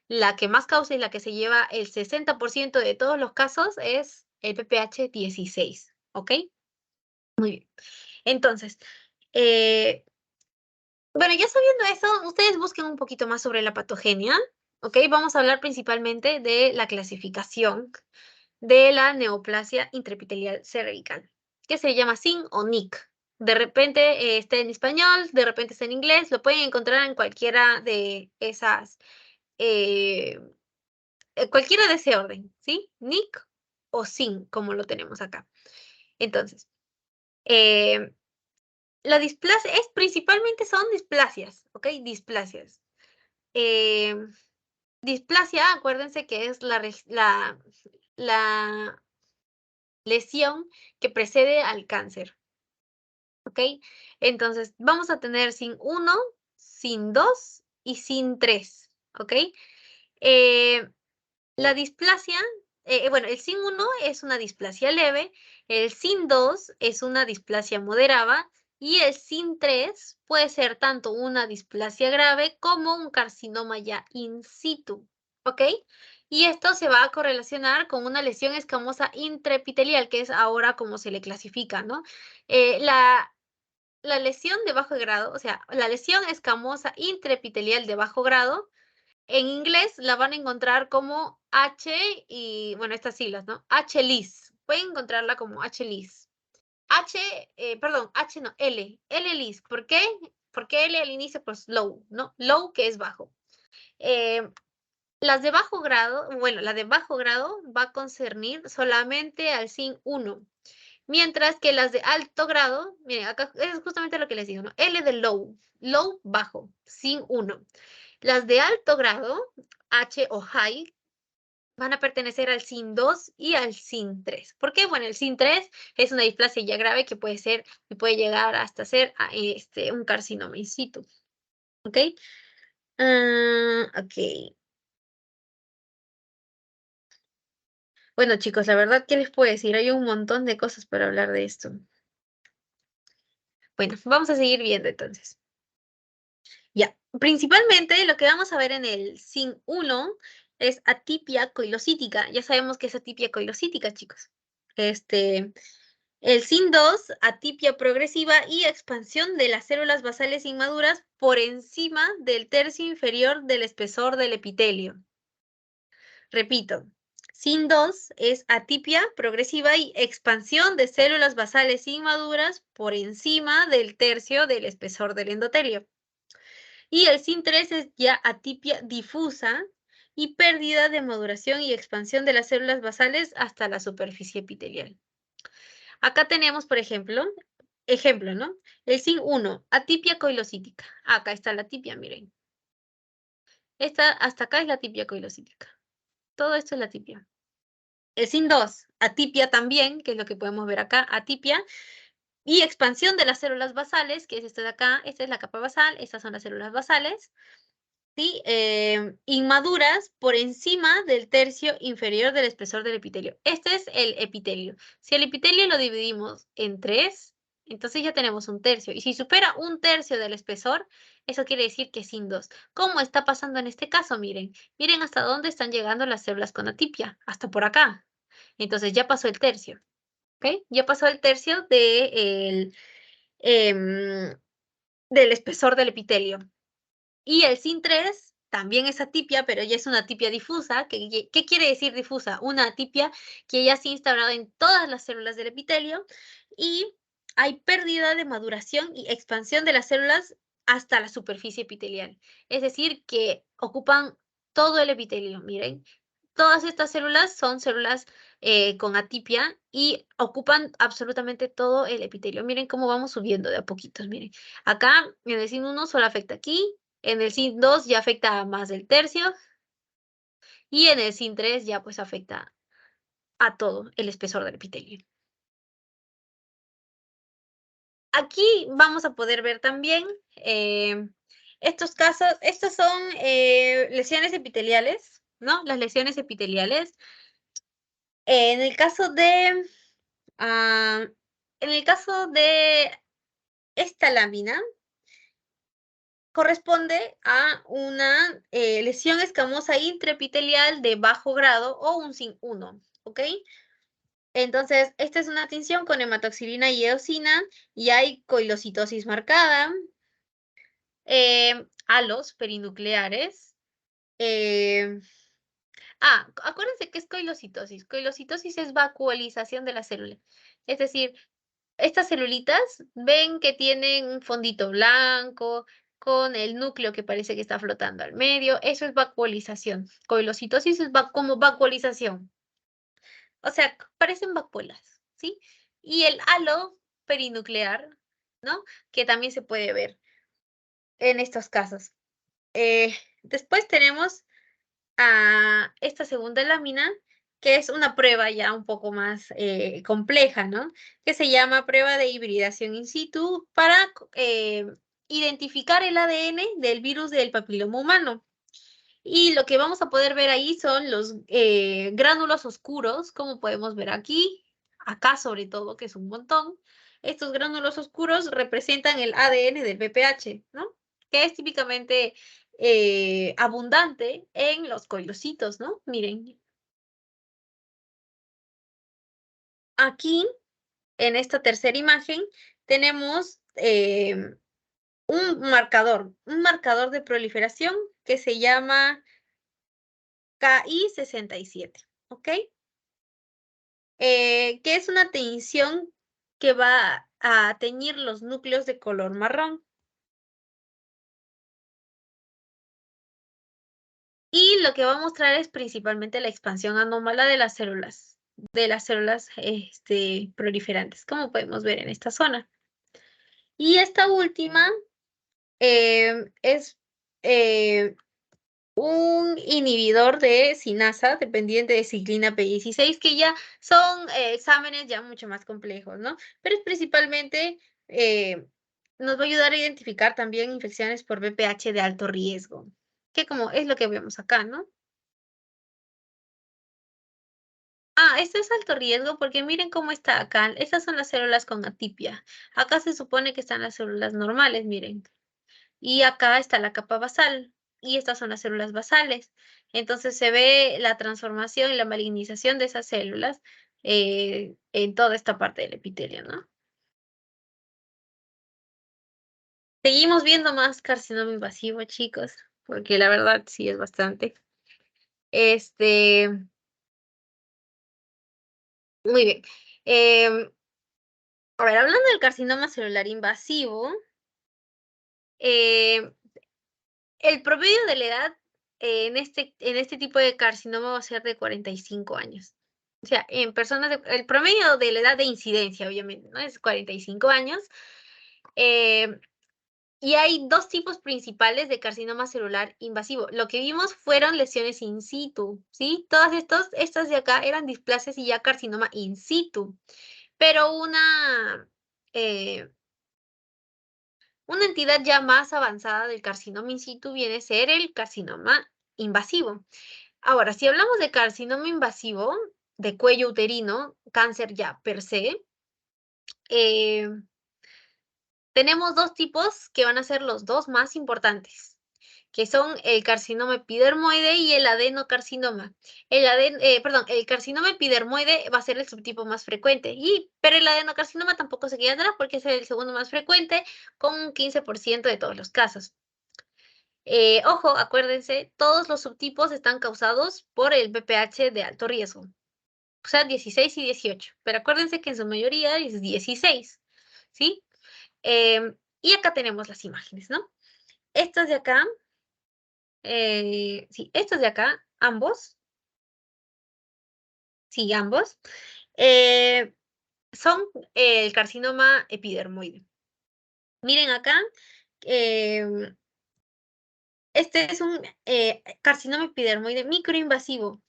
la que más causa y la que se lleva el 60% de todos los casos es el PPH 16, ¿ok? Muy bien. Entonces, eh, bueno, ya sabiendo eso, ustedes busquen un poquito más sobre la patogenia, ¿ok? Vamos a hablar principalmente de la clasificación de la neoplasia intraepitelial cervical, que se llama SIN o NIC. De repente está en español, de repente está en inglés, lo pueden encontrar en cualquiera de eh, cualquiera de ese orden, ¿sí? NIC o SIN, como lo tenemos acá. Entonces, eh, la displasia principalmente son displasias, ¿ok? Displasias. Eh, displasia, acuérdense que es la lesión que precede al cáncer, ¿ok? Entonces, vamos a tener sin 1, sin 2 y sin 3, ¿ok? Eh, la displasia, bueno, el sin 1 es una displasia leve, el sin 2 es una displasia moderada y el sin 3 puede ser tanto una displasia grave como un carcinoma ya in situ, ¿ok? Y esto se va a correlacionar con una lesión escamosa intraepitelial, que es ahora como se le clasifica, ¿no? Eh, la, la lesión de bajo grado, o sea, la lesión escamosa intraepitelial de bajo grado, en inglés la van a encontrar como H y, bueno, estas siglas, ¿no? H-LIS. Pueden encontrarla como H-LIS. Perdón, H no, L-LIS. ¿Por qué? Porque L al inicio, pues low, ¿no? Low, que es bajo. Eh, Las de bajo grado, bueno, la de bajo grado va a concernir solamente al SIN 1, mientras que las de alto grado, miren, acá es justamente lo que les digo, ¿no? L de low, low bajo, SIN 1. Las de alto grado, H o high, van a pertenecer al SIN 2 y al SIN 3. ¿Por qué? Bueno, el SIN 3 es una displasia ya grave que puede ser y puede llegar hasta ser un carcinoma in situ. ¿Ok? Ok. Bueno, chicos, la verdad, ¿qué les puedo decir? Hay un montón de cosas para hablar de esto. Bueno, vamos a seguir viendo entonces. Ya, principalmente lo que vamos a ver en el SIN 1 es atipia coilocítica. Ya sabemos que es atipia coilocítica, chicos. El SIN 2, atipia progresiva y expansión de las células basales inmaduras por encima del tercio inferior del espesor del epitelio. Repito, SIN 2 es atipia progresiva y expansión de células basales inmaduras por encima del tercio del espesor del endotelio. Y el SIN 3 es ya atipia difusa y pérdida de maduración y expansión de las células basales hasta la superficie epitelial. Acá tenemos, por ejemplo, ¿no? El SIN 1, atipia coilocítica. Acá está la atipia, miren. Hasta acá es la atipia coilocítica. Todo esto es la atipia. El SIN 2, atipia también, que es lo que podemos ver acá, atipia, y expansión de las células basales, que es esta de acá, esta es la capa basal, estas son las células basales, ¿sí? Inmaduras por encima del tercio inferior del espesor del epitelio. Este es el epitelio. Si el epitelio lo dividimos en 3, entonces ya tenemos un tercio. Y si supera un tercio del espesor, eso quiere decir que es SIN 2. ¿Cómo está pasando en este caso? Miren hasta dónde están llegando las células con atipia, hasta por acá. Entonces ya pasó el tercio, ¿ok? Ya pasó el tercio del espesor del epitelio. Y el SIN 3 también es atipia, pero ya es una atipia difusa. ¿Qué quiere decir difusa? Una atipia que ya se ha instaurado en todas las células del epitelio y hay pérdida de maduración y expansión de las células hasta la superficie epitelial. Es decir, que ocupan todo el epitelio. Miren, todas estas células son células con atipia y ocupan absolutamente todo el epitelio. Miren cómo vamos subiendo de a poquitos. Miren, acá en el SIN 1 solo afecta aquí, en el SIN 2 ya afecta a más del tercio y en el SIN 3 ya pues afecta a todo el espesor del epitelio. Aquí vamos a poder ver también estos casos, estas son lesiones epiteliales, ¿no? Las lesiones epiteliales. En el caso de, en el caso de esta lámina, corresponde a una lesión escamosa intraepitelial de bajo grado o un SIN 1, ¿ok? Entonces, esta es una tinción con hematoxilina y eosina y hay coilocitosis marcada, halos perinucleares. Acuérdense que es coilocitosis. Coilocitosis es vacuolización de la célula. Es decir, estas celulitas ven que tienen un fondito blanco con el núcleo que parece que está flotando al medio. Eso es vacuolización. Coilocitosis es como vacuolización. O sea, parecen vacuolas, ¿sí? Y el halo perinuclear, ¿no? Que también se puede ver en estos casos. Después tenemos a esta segunda lámina, que es una prueba ya un poco más compleja, ¿no? Que se llama prueba de hibridación in situ para identificar el ADN del virus del papiloma humano. Y lo que vamos a poder ver ahí son los gránulos oscuros, como podemos ver aquí, acá sobre todo, que es un montón. Estos gránulos oscuros representan el ADN del VPH, ¿no? Que es típicamente abundante en los coilocitos, ¿no? Miren. Aquí, en esta tercera imagen, tenemos un marcador de proliferación que se llama KI67, ¿ok? Que es una tinción que va a teñir los núcleos de color marrón. Y lo que va a mostrar es principalmente la expansión anómala de las células proliferantes, como podemos ver en esta zona. Y esta última es un inhibidor de cinasa dependiente de ciclina P16, que ya son exámenes ya mucho más complejos, ¿no? Pero es principalmente nos va a ayudar a identificar también infecciones por VPH de alto riesgo, que como es lo que vemos acá, ¿no? Esto es alto riesgo porque miren cómo está acá. Estas son las células con atipia. Acá se supone que están las células normales, miren. Y acá está la capa basal. Y estas son las células basales. Entonces se ve la transformación y la malignización de esas células en toda esta parte del epitelio, ¿no? Seguimos viendo más carcinoma invasivo, chicos, porque la verdad sí es bastante. Muy bien. A ver, hablando del carcinoma celular invasivo, eh, el promedio de la edad en este tipo de carcinoma va a ser de 45 años. O sea, en personas, el promedio de la edad de incidencia, obviamente, ¿no? Es 45 años. Eh, y hay dos tipos principales de carcinoma celular invasivo. Lo que vimos fueron lesiones in situ, ¿sí? Todas estas de acá eran displasias y ya carcinoma in situ. Pero una entidad ya más avanzada del carcinoma in situ viene a ser el carcinoma invasivo. Ahora, si hablamos de carcinoma invasivo de cuello uterino, cáncer ya per se, eh, tenemos dos tipos que van a ser los dos más importantes, que son el carcinoma epidermoide y el adenocarcinoma. El carcinoma epidermoide va a ser el subtipo más frecuente, pero el adenocarcinoma tampoco se queda atrás porque es el segundo más frecuente, con un 15% de todos los casos. Ojo, acuérdense, todos los subtipos están causados por el VPH de alto riesgo, o sea, 16 y 18, pero acuérdense que en su mayoría es 16, ¿sí? Y acá tenemos las imágenes, ¿no? Estas de acá, sí, estos de acá, ambos, sí, ambos, eh, son el carcinoma epidermoide. Miren acá, em, este es un carcinoma epidermoide microinvasivo.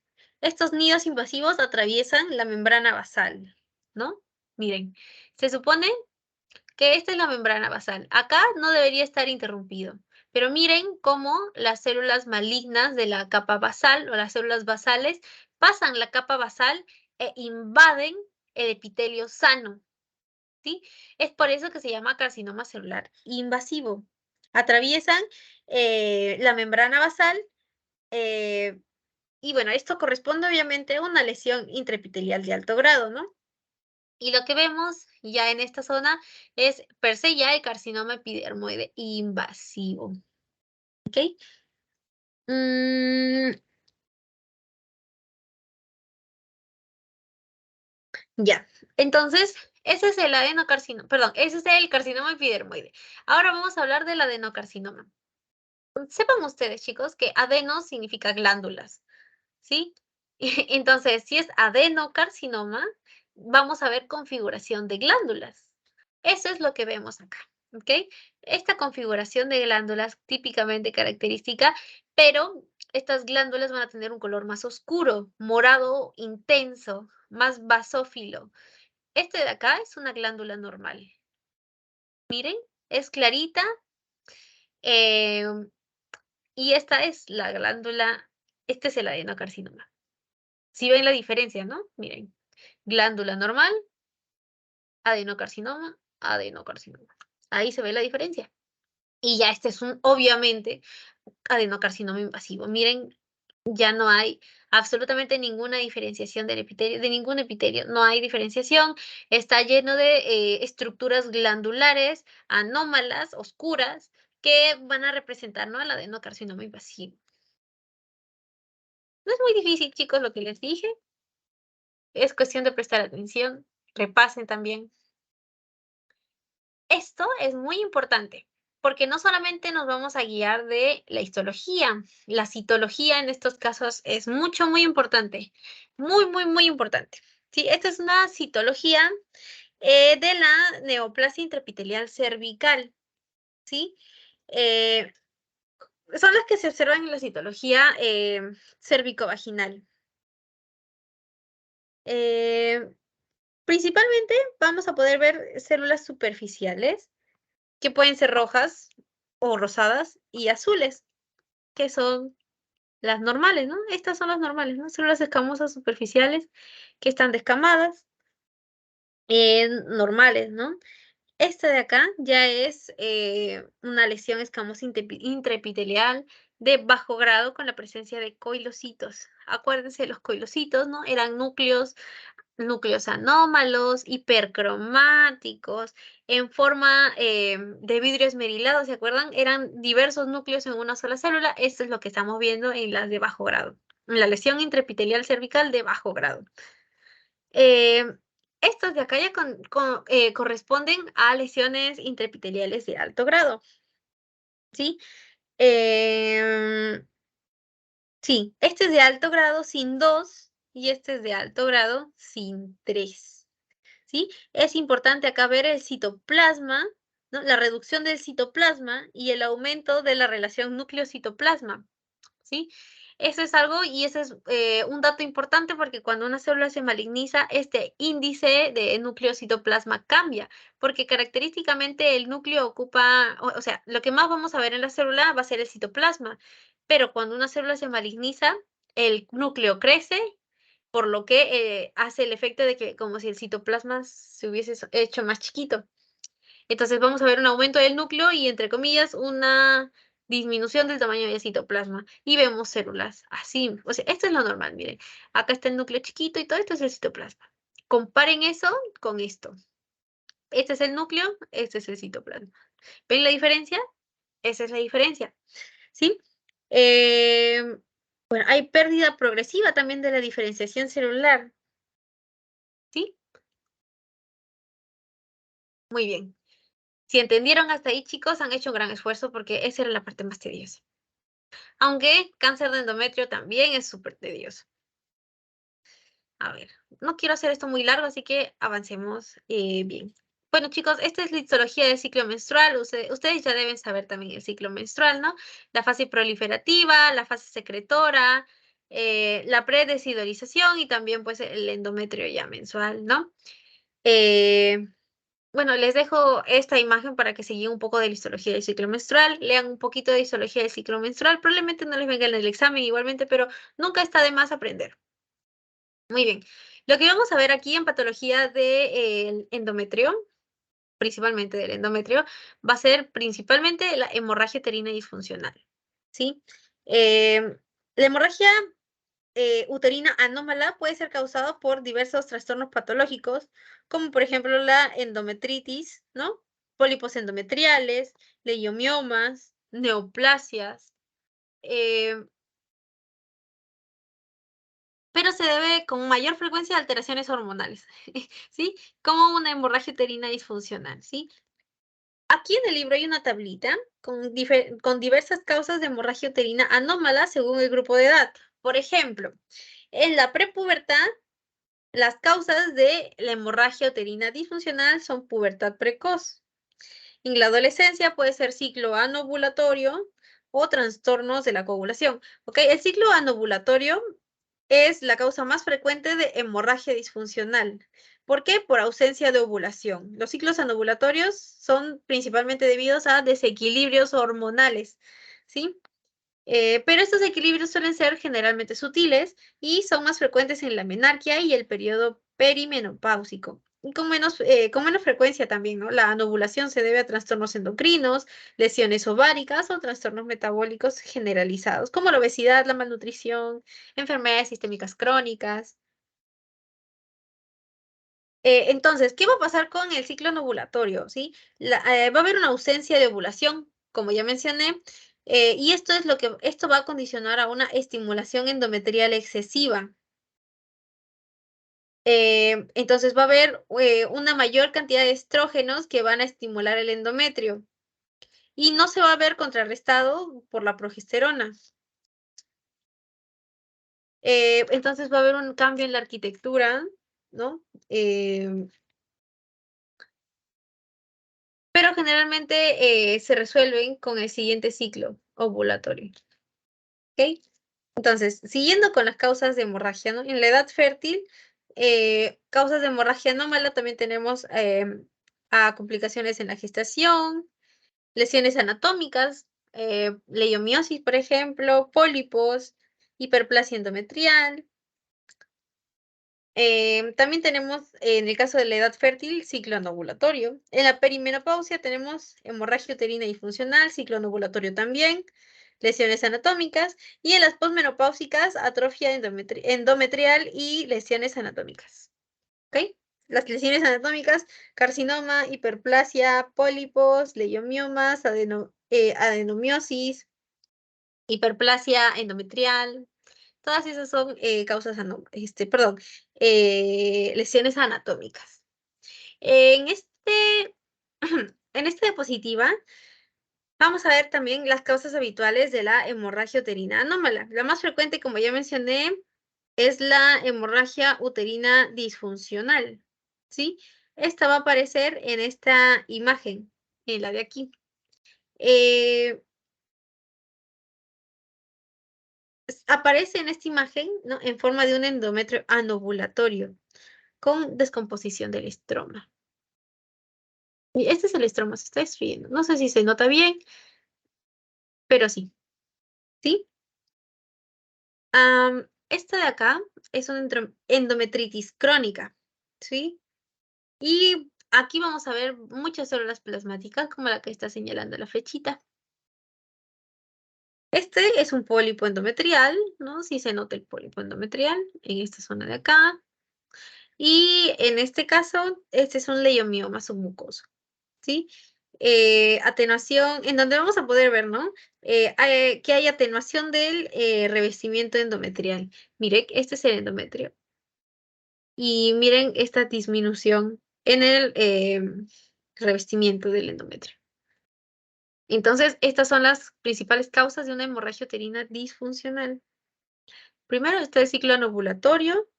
Estos nidos invasivos atraviesan la membrana basal, ¿no? Miren, se supone que esta es la membrana basal. Acá no debería estar interrumpido, pero miren cómo las células malignas de la capa basal o las células basales pasan la capa basal e invaden el epitelio sano, ¿sí? Es por eso que se llama carcinoma celular invasivo. Atraviesan la membrana basal eh, y bueno, esto corresponde obviamente a una lesión intraepitelial de alto grado, ¿no? Y lo que vemos ya en esta zona es per se ya el carcinoma epidermoide invasivo. ¿Ok? Mm, ya. Entonces, ese es el adenocarcinoma, perdón, ese es el carcinoma epidermoide. Ahora vamos a hablar del adenocarcinoma. Sepan ustedes, chicos, que adeno significa glándulas, ¿sí? Entonces, si es adenocarcinoma, vamos a ver configuración de glándulas. Eso es lo que vemos acá, ¿ok? Esta configuración de glándulas típicamente característica, pero estas glándulas van a tener un color más oscuro, morado intenso, más basófilo. Este de acá es una glándula normal. Miren, es clarita, eh, y esta es la glándula, este es el adenocarcinoma. Si ven la diferencia, ¿no? Miren, glándula normal, adenocarcinoma, adenocarcinoma. Ahí se ve la diferencia. Y ya este es obviamente, adenocarcinoma invasivo. Miren, ya no hay absolutamente ninguna diferenciación del epitelio, de ningún epitelio, no hay diferenciación, está lleno de estructuras glandulares anómalas, oscuras, que van a representar, ¿no?, al adenocarcinoma invasivo. No es muy difícil, chicos, lo que les dije, es cuestión de prestar atención, repasen también. Esto es muy importante, porque no solamente nos vamos a guiar de la histología, la citología en estos casos es muy importante, muy importante. Sí, esta es una citología de la neoplasia intraepitelial cervical, ¿sí? Son las que se observan en la citología cervicovaginal. Principalmente vamos a poder ver células superficiales, que pueden ser rojas o rosadas y azules, que son las normales, ¿no? Estas son las normales, ¿no? Células escamosas superficiales que están descamadas, normales, ¿no? Esta de acá ya es una lesión escamosa intraepitelial de bajo grado con la presencia de coilocitos. Acuérdense, los coilocitos, ¿no? Eran núcleos anómalos, hipercromáticos, en forma de vidrio esmerilado, ¿se acuerdan? Eran diversos núcleos en una sola célula. Esto es lo que estamos viendo en las de bajo grado, en la lesión intraepitelial cervical de bajo grado. Eh, Estos de acá ya corresponden a lesiones intraepiteliales de alto grado, ¿sí? Sí, este es de alto grado sin 2 y este es de alto grado sin 3. ¿Sí? Es importante acá ver el citoplasma, ¿no? La reducción del citoplasma y el aumento de la relación núcleo-citoplasma, ¿sí? Eso es algo y ese es un dato importante porque cuando una célula se maligniza, este índice de núcleo-citoplasma cambia, porque característicamente el núcleo ocupa, o sea, lo que más vamos a ver en la célula va a ser el citoplasma, pero cuando una célula se maligniza, el núcleo crece por lo que hace el efecto de que como si el citoplasma se hubiese hecho más chiquito. Entonces vamos a ver un aumento del núcleo y, entre comillas, una disminución del tamaño del citoplasma. Y vemos células así. O sea, esto es lo normal, miren. Acá está el núcleo chiquito y todo esto es el citoplasma. Comparen eso con esto. Este es el núcleo, este es el citoplasma. ¿Ven la diferencia? Esa es la diferencia, ¿sí? Bueno, hay pérdida progresiva también de la diferenciación celular, ¿sí? Muy bien. Si entendieron hasta ahí, chicos, han hecho un gran esfuerzo porque esa era la parte más tediosa. Aunque cáncer de endometrio también es súper tedioso. A ver, no quiero hacer esto muy largo, así que avancemos bien. Bueno, chicos, esta es la histología del ciclo menstrual. Ustedes ya deben saber también el ciclo menstrual, ¿no? La fase proliferativa, la fase secretora, la predeshidrolización y también pues el endometrio ya mensual, ¿no? Bueno, les dejo esta imagen para que se guíen un poco de la histología del ciclo menstrual, lean un poquito de histología del ciclo menstrual, probablemente no les venga en el examen igualmente, pero nunca está de más aprender. Muy bien, lo que vamos a ver aquí en patología del endometrio, principalmente del endometrio, va a ser principalmente la hemorragia uterina disfuncional, ¿sí? La hemorragia uterina anómala puede ser causada por diversos trastornos patológicos, como por ejemplo la endometritis, ¿no? Pólipos endometriales, leiomiomas, neoplasias, eh, pero se debe con mayor frecuencia a alteraciones hormonales, ¿sí? Como una hemorragia uterina disfuncional, ¿sí? Aquí en el libro hay una tablita con diversas causas de hemorragia uterina anómala según el grupo de edad. Por ejemplo, en la prepubertad, las causas de la hemorragia uterina disfuncional son pubertad precoz. En la adolescencia puede ser ciclo anovulatorio o trastornos de la coagulación. ¿Ok? El ciclo anovulatorio es la causa más frecuente de hemorragia disfuncional. ¿Por qué? Por ausencia de ovulación. Los ciclos anovulatorios son principalmente debidos a desequilibrios hormonales, ¿sí? Pero estos equilibrios suelen ser generalmente sutiles y son más frecuentes en la menarquia y el periodo perimenopáusico. Y con menos frecuencia también, ¿no? La anovulación se debe a trastornos endocrinos, lesiones ováricas o trastornos metabólicos generalizados, como la obesidad, la malnutrición, enfermedades sistémicas crónicas. Entonces, ¿qué va a pasar con el ciclo ovulatorio? ¿Sí? Va a haber una ausencia de ovulación, como ya mencioné, y esto va a condicionar a una estimulación endometrial excesiva. Entonces va a haber una mayor cantidad de estrógenos que van a estimular el endometrio. y no se va a ver contrarrestado por la progesterona. Entonces va a haber un cambio en la arquitectura, ¿no? Pero generalmente se resuelven con el siguiente ciclo ovulatorio. ¿Ok? Entonces, siguiendo con las causas de hemorragia, ¿no? En la edad fértil, causas de hemorragia anómala también tenemos a complicaciones en la gestación, lesiones anatómicas, leiomiosis, por ejemplo, pólipos, hiperplasia endometrial. También tenemos, en el caso de la edad fértil, ciclo anovulatorio. En la perimenopausia tenemos hemorragia uterina disfuncional, ciclo anovulatorio también, lesiones anatómicas, y en las posmenopáusicas, atrofia endometrial y lesiones anatómicas. ¿Ok? Las lesiones anatómicas, carcinoma, hiperplasia, pólipos, leiomiomas, adenomiosis, hiperplasia endometrial. Todas esas son causas, lesiones anatómicas. En en esta diapositiva vamos a ver también las causas habituales de la hemorragia uterina anómala. La más frecuente, como ya mencioné, es la hemorragia uterina disfuncional, ¿sí? Esta va a aparecer en esta imagen, en la de aquí. Aparece en esta imagen, ¿no? En forma de un endometrio anovulatorio con descomposición del estroma. Y este es el estroma, se está destruyendo. No sé si se nota bien, pero sí. ¿Sí? Esta de acá es una endometritis crónica, ¿sí? Y aquí vamos a ver muchas células plasmáticas, como la que está señalando la flechita. Este es un pólipo endometrial, ¿no? Sí se nota el pólipo endometrial en esta zona de acá. Y en este caso, este es un leiomioma submucoso, ¿sí? Atenuación, en donde vamos a poder ver, ¿no? Que hay atenuación del revestimiento endometrial. Miren, este es el endometrio. Y miren esta disminución en el revestimiento del endometrio. Entonces, estas son las principales causas de una hemorragia uterina disfuncional. Primero está el ciclo anovulatorio,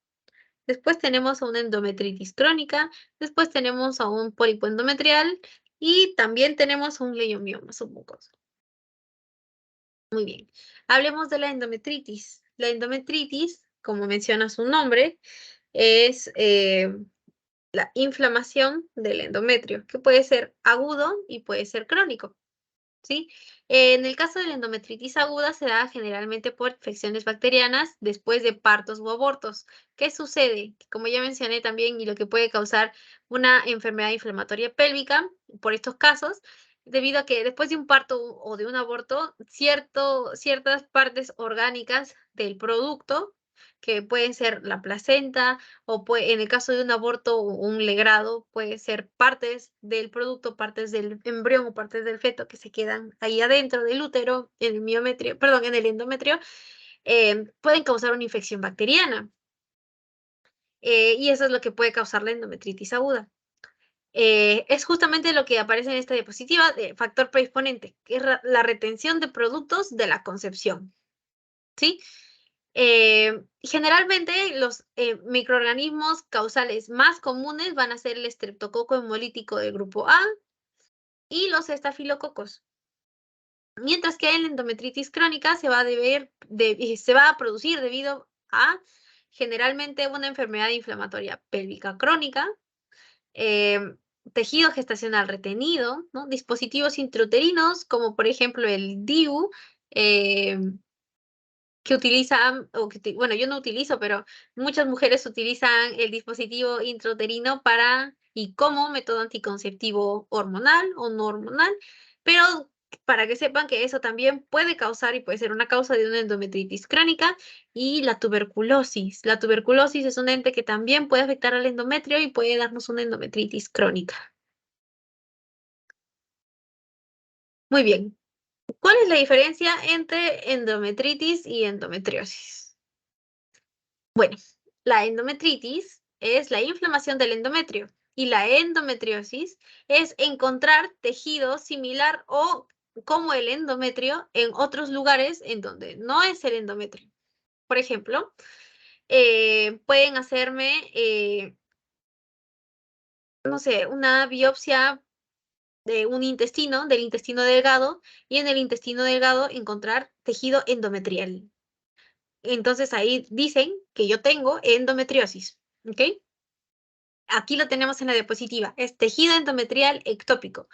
después tenemos a una endometritis crónica, después tenemos a un pólipo endometrial y también tenemos un leiomioma submucoso. Muy bien. Hablemos de la endometritis. La endometritis, como menciona su nombre, es la inflamación del endometrio, que puede ser agudo y puede ser crónico. ¿Sí? En el caso de la endometritis aguda se da generalmente por infecciones bacterianas después de partos o abortos. ¿Qué sucede? Como ya mencioné también, y lo que puede causar una enfermedad inflamatoria pélvica por estos casos, debido a que después de un parto o de un aborto, ciertas partes orgánicas del producto, que pueden ser la placenta, o en el caso de un aborto o un legrado, puede ser partes del producto, partes del embrión o partes del feto que se quedan ahí adentro del útero, en el miometrio, perdón, en el endometrio, pueden causar una infección bacteriana. Y eso es lo que puede causar la endometritis aguda. Es justamente lo que aparece en esta diapositiva de factor predisponente, que es la retención de productos de la concepción. ¿Sí? Generalmente los microorganismos causales más comunes van a ser el estreptococo hemolítico del grupo A y los estafilococos. Mientras que en la endometritis crónica se va a producir debido a generalmente una enfermedad inflamatoria pélvica crónica, tejido gestacional retenido, ¿no? Dispositivos intrauterinos como por ejemplo el DIU, que utilizan, bueno, yo no utilizo, pero muchas mujeres utilizan el dispositivo intrauterino y como método anticonceptivo hormonal o no hormonal, pero para que sepan que eso también puede causar y puede ser una causa de una endometritis crónica y la tuberculosis. La tuberculosis es un ente que también puede afectar al endometrio y puede darnos una endometritis crónica. Muy bien. ¿Cuál es la diferencia entre endometritis y endometriosis? Bueno, la endometritis es la inflamación del endometrio y la endometriosis es encontrar tejido similar o como el endometrio en otros lugares en donde no es el endometrio. Por ejemplo, pueden hacerme, no sé, una biopsia de un intestino, del intestino delgado, y en el intestino delgado encontrar tejido endometrial. Entonces ahí dicen que yo tengo endometriosis, ¿ok? Aquí lo tenemos en la diapositiva, es tejido endometrial ectópico,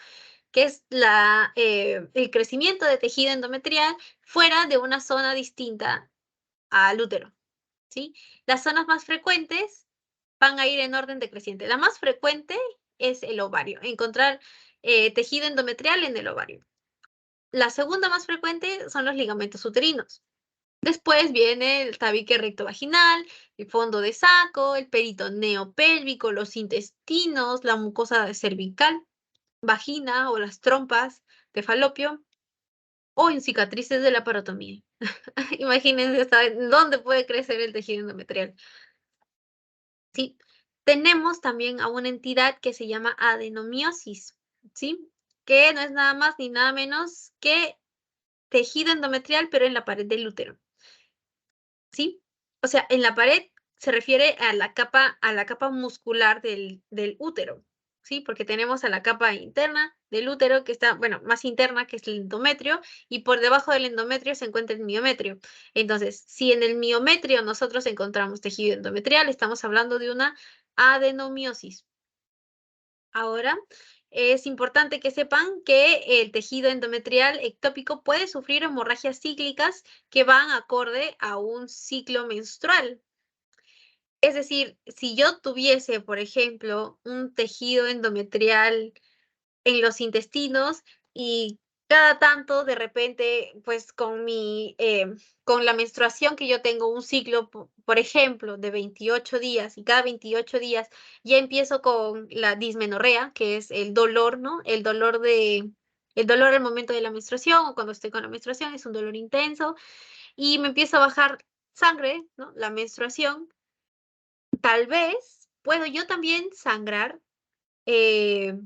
que es el crecimiento de tejido endometrial fuera de una zona distinta al útero, ¿sí? Las zonas más frecuentes van a ir en orden decreciente. La más frecuente es el ovario, encontrar tejido endometrial en el ovario. La segunda más frecuente son los ligamentos uterinos. Después viene el tabique rectovaginal, el fondo de saco, el peritoneo pélvico, los intestinos, la mucosa cervical, vagina o las trompas de falopio o en cicatrices de la parotomía. Imagínense hasta dónde puede crecer el tejido endometrial. ¿Sí? Tenemos también a una entidad que se llama adenomiosis, ¿sí? Que no es nada más ni nada menos que tejido endometrial, pero en la pared del útero. ¿Sí? O sea, en la pared se refiere a la capa muscular del útero, ¿sí? Porque tenemos a la capa interna del útero que está, bueno, más interna, que es el endometrio, y por debajo del endometrio se encuentra el miometrio. Entonces, si en el miometrio nosotros encontramos tejido endometrial, estamos hablando de una adenomiosis. Ahora, es importante que sepan que el tejido endometrial ectópico puede sufrir hemorragias cíclicas que van acorde a un ciclo menstrual. Es decir, si yo tuviese, por ejemplo, un tejido endometrial en los intestinos y cada tanto de repente, pues con la menstruación que yo tengo un ciclo, por ejemplo, de 28 días y cada 28 días ya empiezo con la dismenorrea, que es el dolor, ¿no? El dolor al momento de la menstruación o cuando estoy con la menstruación es un dolor intenso y me empieza a bajar sangre, ¿no? La menstruación. Tal vez puedo yo también sangrar eh,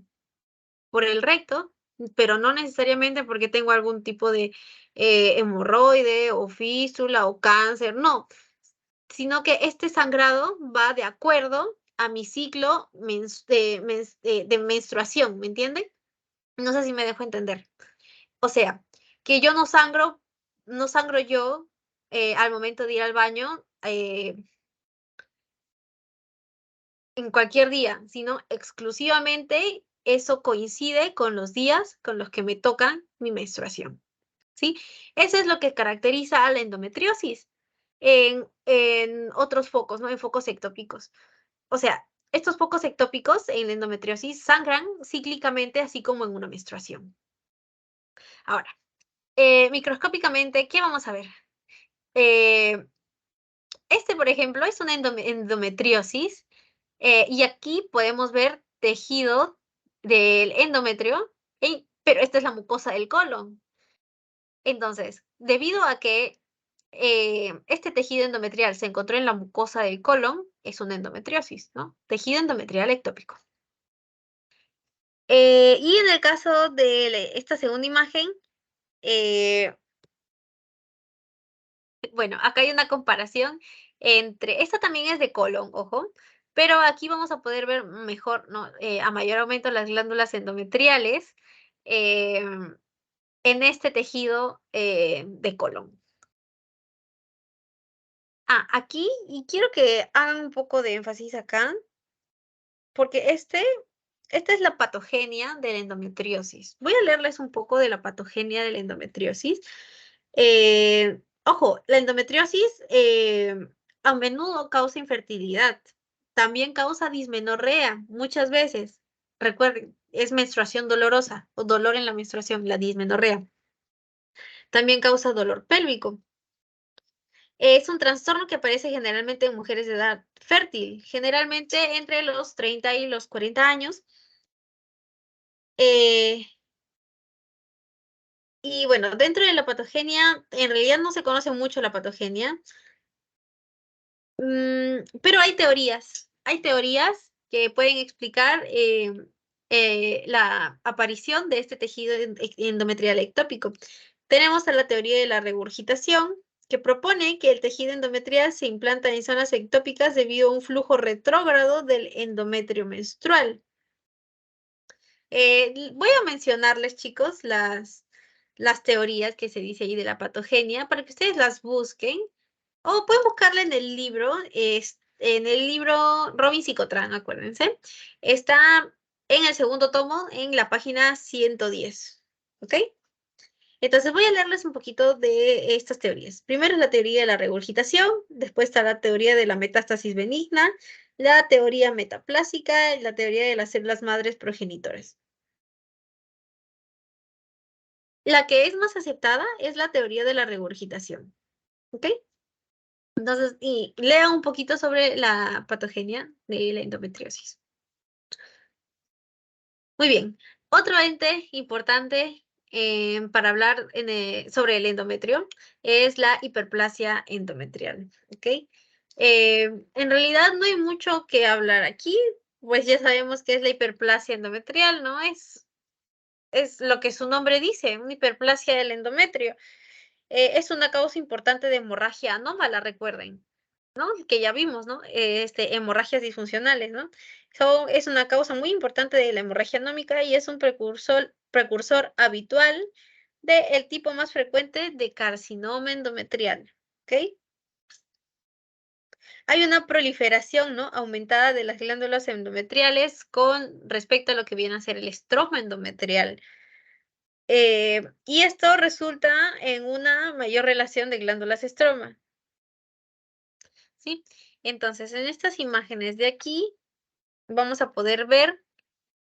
por el recto, pero no necesariamente porque tengo algún tipo de hemorroide o fístula o cáncer, no, sino que este sangrado va de acuerdo a mi ciclo de menstruación, ¿me entienden? No sé si me dejo entender. O sea, que yo no sangro yo al momento de ir al baño en cualquier día, sino exclusivamente eso coincide con los días con los que me tocan mi menstruación, ¿sí? Eso es lo que caracteriza a la endometriosis en otros focos, ¿no? En focos ectópicos. O sea, estos focos ectópicos en la endometriosis sangran cíclicamente, así como en una menstruación. Ahora, microscópicamente, ¿qué vamos a ver? Este, por ejemplo, es una endometriosis y aquí podemos ver tejido del endometrio, pero esta es la mucosa del colon. Entonces, debido a que este tejido endometrial se encontró en la mucosa del colon, es una endometriosis, ¿no? Tejido endometrial ectópico. Y en el caso de esta segunda imagen, eh, bueno, acá hay una comparación entre, esta también es de colon, ojo, pero aquí vamos a poder ver mejor, ¿no? A mayor aumento las glándulas endometriales en este tejido de colon. Ah, aquí, y quiero que hagan un poco de énfasis acá, porque esta es la patogenia de la endometriosis. Voy a leerles un poco de la patogenia de la endometriosis. Ojo, la endometriosis a menudo causa infertilidad. También causa dismenorrea muchas veces. Recuerden, es menstruación dolorosa o dolor en la menstruación, la dismenorrea. También causa dolor pélvico. Es un trastorno que aparece generalmente en mujeres de edad fértil, generalmente entre los 30 y los 40 años. Eh, y bueno, dentro de la patogenia, en realidad no se conoce mucho la patogenia, pero hay teorías que pueden explicar la aparición de este tejido endometrial ectópico. Tenemos a la teoría de la regurgitación, que propone que el tejido endometrial se implanta en zonas ectópicas debido a un flujo retrógrado del endometrio menstrual. Voy a mencionarles, chicos, las teorías que se dice ahí de la patogenia para que ustedes las busquen. O pueden buscarla en el libro, en el libro Robin Psicotran, acuérdense. Está en el segundo tomo, en la página 110. ¿Ok? Entonces voy a leerles un poquito de estas teorías. Primero es la teoría de la regurgitación, después está la teoría de la metástasis benigna, la teoría metaplásica y la teoría de las células madres progenitoras. La que es más aceptada es la teoría de la regurgitación. ¿Ok? Entonces, y lea un poquito sobre la patogenia de la endometriosis. Muy bien. Otro ente importante para hablar sobre el endometrio es la hiperplasia endometrial. ¿Ok? En realidad no hay mucho que hablar aquí, pues ya sabemos qué es la hiperplasia endometrial, ¿no? Es lo que su nombre dice, una hiperplasia del endometrio. Es una causa importante de hemorragia anómala, recuerden, ¿no? Que ya vimos, ¿no? Hemorragias disfuncionales, ¿no? Es una causa muy importante de la hemorragia anómica y es un precursor habitual del tipo más frecuente de carcinoma endometrial, ¿ok? Hay una proliferación, ¿no? Aumentada de las glándulas endometriales con respecto a lo que viene a ser el estroma endometrial. Y esto resulta en una mayor relación de glándulas estroma, ¿sí? Entonces, en estas imágenes de aquí vamos a poder ver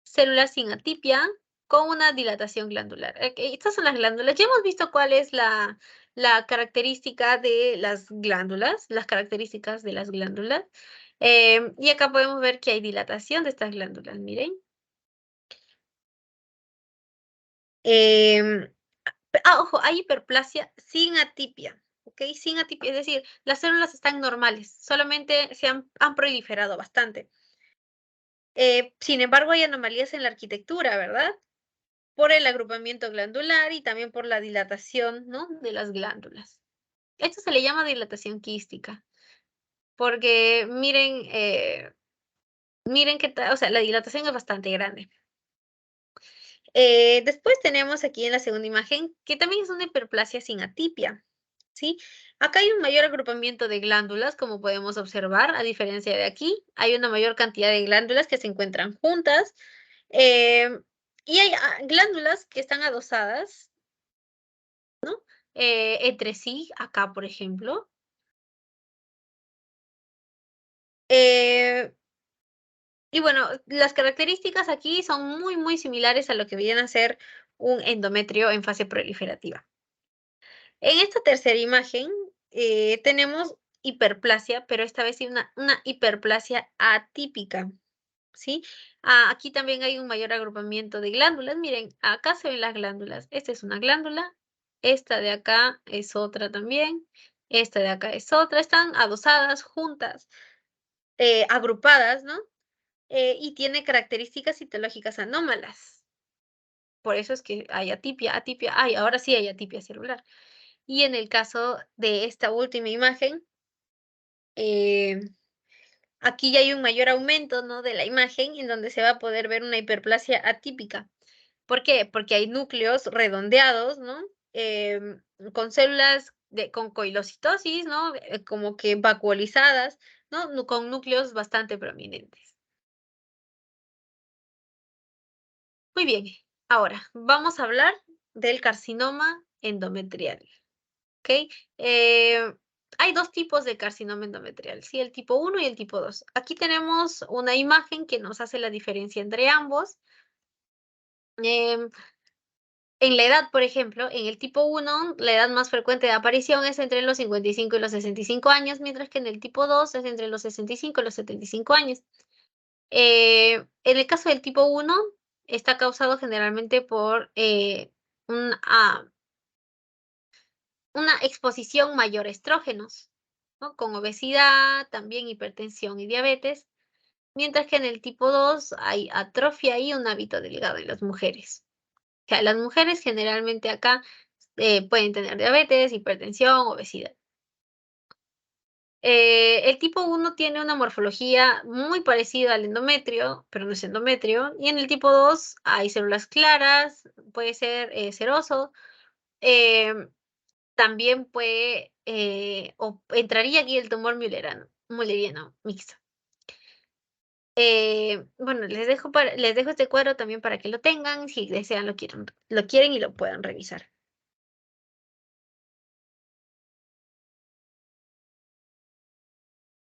células sin atipia con una dilatación glandular. Estas son las glándulas. Ya hemos visto cuál es la característica de las glándulas, las características de las glándulas. Y acá podemos ver que hay dilatación de estas glándulas, miren. Em, ojo, hay hiperplasia sin atipia, ¿ok? Sin atipia, es decir, las células están normales, solamente han proliferado bastante. Sin embargo, hay anomalías en la arquitectura, ¿verdad? Por el agrupamiento glandular y también por la dilatación, ¿no? De las glándulas. Esto se le llama dilatación quística, porque miren que, o sea, la dilatación es bastante grande. Después tenemos aquí en la segunda imagen, que también es una hiperplasia sin atipia, ¿sí? Acá hay un mayor agrupamiento de glándulas, como podemos observar, a diferencia de aquí. Hay una mayor cantidad de glándulas que se encuentran juntas, y hay glándulas que están adosadas, ¿no? Entre sí, acá, por ejemplo. Eh, y bueno, las características aquí son muy similares a lo que viene a ser un endometrio en fase proliferativa. En esta tercera imagen tenemos hiperplasia, pero esta vez sí una hiperplasia atípica, ¿sí? Aquí también hay un mayor agrupamiento de glándulas. Miren, acá se ven las glándulas. Esta es una glándula, esta de acá es otra también, esta de acá es otra. Están adosadas, juntas, agrupadas, ¿no? Y tiene características citológicas anómalas. Por eso es que hay atipia, ahora sí hay atipia celular. Y en el caso de esta última imagen, eh, aquí ya hay un mayor aumento, ¿no? De la imagen, en donde se va a poder ver una hiperplasia atípica. ¿Por qué? Porque hay núcleos redondeados, ¿no? Con células con coilocitosis, ¿no? Como que vacuolizadas, ¿no? Con núcleos bastante prominentes. Muy bien, ahora vamos a hablar del carcinoma endometrial, ¿ok? Hay dos tipos de carcinoma endometrial, ¿sí? El tipo 1 y el tipo 2. Aquí tenemos una imagen que nos hace la diferencia entre ambos. Em, en la edad, por ejemplo, en el tipo 1, la edad más frecuente de aparición es entre los 55 y los 65 años, mientras que en el tipo 2 es entre los 65 y los 75 años. En el caso del tipo 1, está causado generalmente por un, una exposición mayor a estrógenos, ¿no? Con obesidad, también hipertensión y diabetes. mientras que en el tipo 2 hay atrofia y un hábito delgado en las mujeres. O sea, las mujeres generalmente acá pueden tener diabetes, hipertensión, obesidad. El tipo 1 tiene una morfología muy parecida al endometrio, pero no es endometrio. Y en el tipo 2 hay células claras, puede ser seroso. em, También puede, o entraría aquí el tumor mulleriano mixto. Bueno, les dejo este cuadro también para que lo tengan, si desean lo quieren y lo puedan revisar.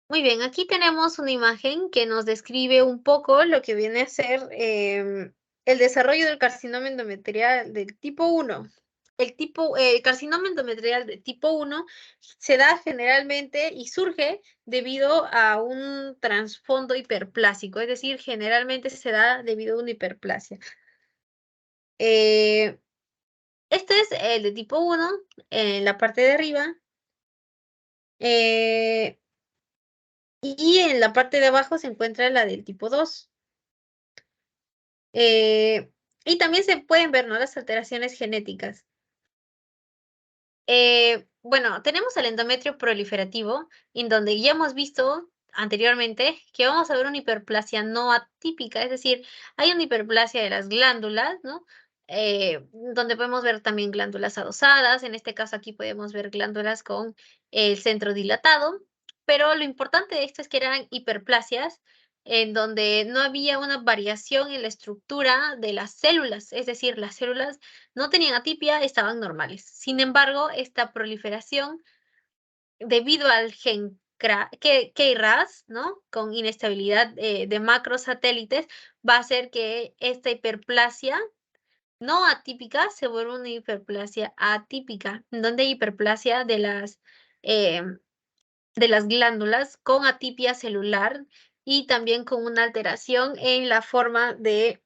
Muy bien, aquí tenemos una imagen que nos describe un poco lo que viene a ser el desarrollo del carcinoma endometrial del tipo 1. El carcinoma endometrial de tipo 1 se da generalmente y surge debido a un trasfondo hiperplásico, es decir, generalmente se da debido a una hiperplasia. Eh, este es el de tipo 1 en la parte de arriba. eh, y en la parte de abajo se encuentra la del tipo 2. Eh, y también se pueden ver, ¿no?, las alteraciones genéticas. Bueno, tenemos el endometrio proliferativo, en donde ya hemos visto anteriormente que vamos a ver una hiperplasia no atípica, es decir, hay una hiperplasia de las glándulas, ¿no? Donde podemos ver también glándulas adosadas, en este caso aquí podemos ver glándulas con el centro dilatado, pero lo importante de esto es que eran hiperplasias en donde no había una variación en la estructura de las células, es decir, las células no tenían atipia, estaban normales. Sin embargo, esta proliferación, debido al gen KRAS, ¿no?, con inestabilidad de macrosatélites, va a hacer que esta hiperplasia no atípica se vuelva una hiperplasia atípica, en donde hay hiperplasia eh, de las glándulas con atipia celular y también con una alteración en la forma en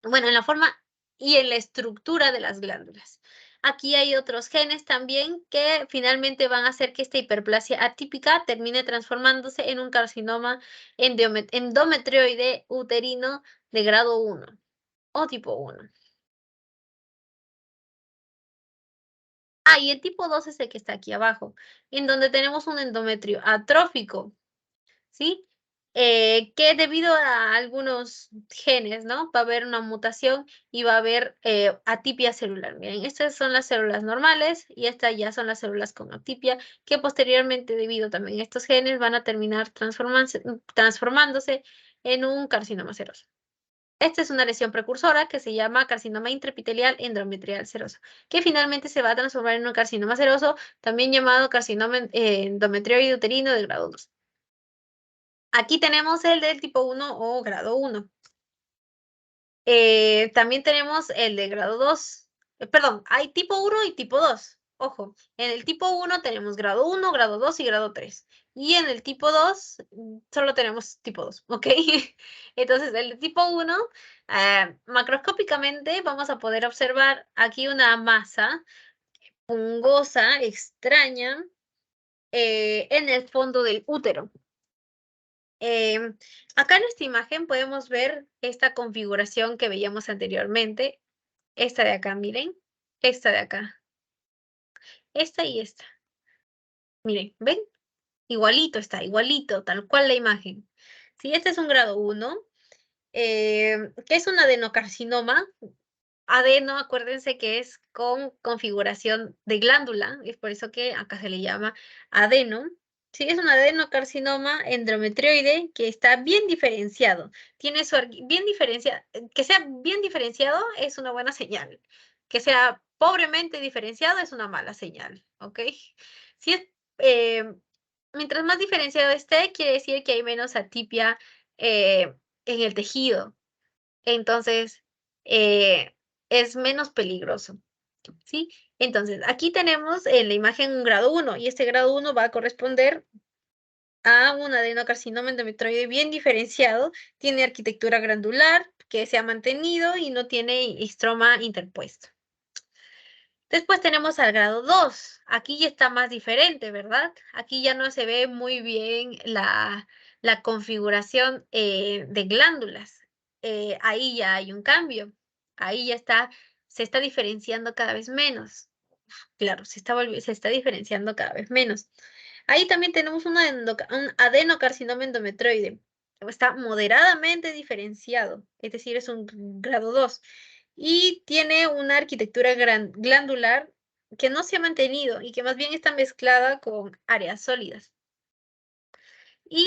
la forma y en la estructura de las glándulas. Aquí hay otros genes también que finalmente van a hacer que esta hiperplasia atípica termine transformándose en un carcinoma endometrioide uterino de grado 1 o tipo 1. Y el tipo 2 es el que está aquí abajo, en donde tenemos un endometrio atrófico. ¿Sí? Que debido a algunos genes, ¿no? Va a haber una mutación y va a haber atipia celular. Miren, estas son las células normales y estas ya son las células con atipia, que posteriormente, debido también a estos genes, van a terminar transformándose en un carcinoma seroso. Esta es una lesión precursora que se llama carcinoma intraepitelial endometrial seroso, que finalmente se va a transformar en un carcinoma seroso, también llamado carcinoma endometrioide uterino de grado 2. Aquí tenemos el del tipo 1 o grado 1. También tenemos el de grado 2. Perdón, hay tipo 1 y tipo 2. Ojo, en el tipo 1 tenemos grado 1, grado 2 y grado 3. Y en el tipo 2 solo tenemos tipo 2, ¿ok? Entonces, el de tipo 1, macroscópicamente vamos a poder observar aquí una masa fungosa, extraña, en el fondo del útero. Acá en esta imagen podemos ver esta configuración que veíamos anteriormente. Esta de acá, miren. Esta de acá. Esta y esta. Miren, ¿ven? Igualito está, igualito, tal cual la imagen. Si este es un grado 1, que es un adenocarcinoma. Adeno, acuérdense que es con configuración de glándula, es por eso que acá se le llama adeno. Sí, es un adenocarcinoma endometrioide que está bien diferenciado. Tiene bien diferenciado, que sea bien diferenciado es una buena señal. Que sea pobremente diferenciado es una mala señal, ¿ok? Si es, eh, mientras más diferenciado esté, quiere decir que hay menos atipia en el tejido. Entonces, es menos peligroso, ¿sí? Entonces, aquí tenemos en la imagen un grado 1 y este grado 1 va a corresponder a un adenocarcinoma endometrioide bien diferenciado, tiene arquitectura glandular que se ha mantenido y no tiene estroma interpuesto. Después tenemos al grado 2. Aquí ya está más diferente, ¿verdad? Aquí ya no se ve muy bien la configuración de glándulas. Ahí ya hay un cambio. Ahí ya se está diferenciando cada vez menos. Claro, se está diferenciando cada vez menos. Ahí también tenemos un adenocarcinoma endometrioide. Está moderadamente diferenciado, es decir, es un grado 2. Y tiene una arquitectura glandular que no se ha mantenido y que más bien está mezclada con áreas sólidas. Y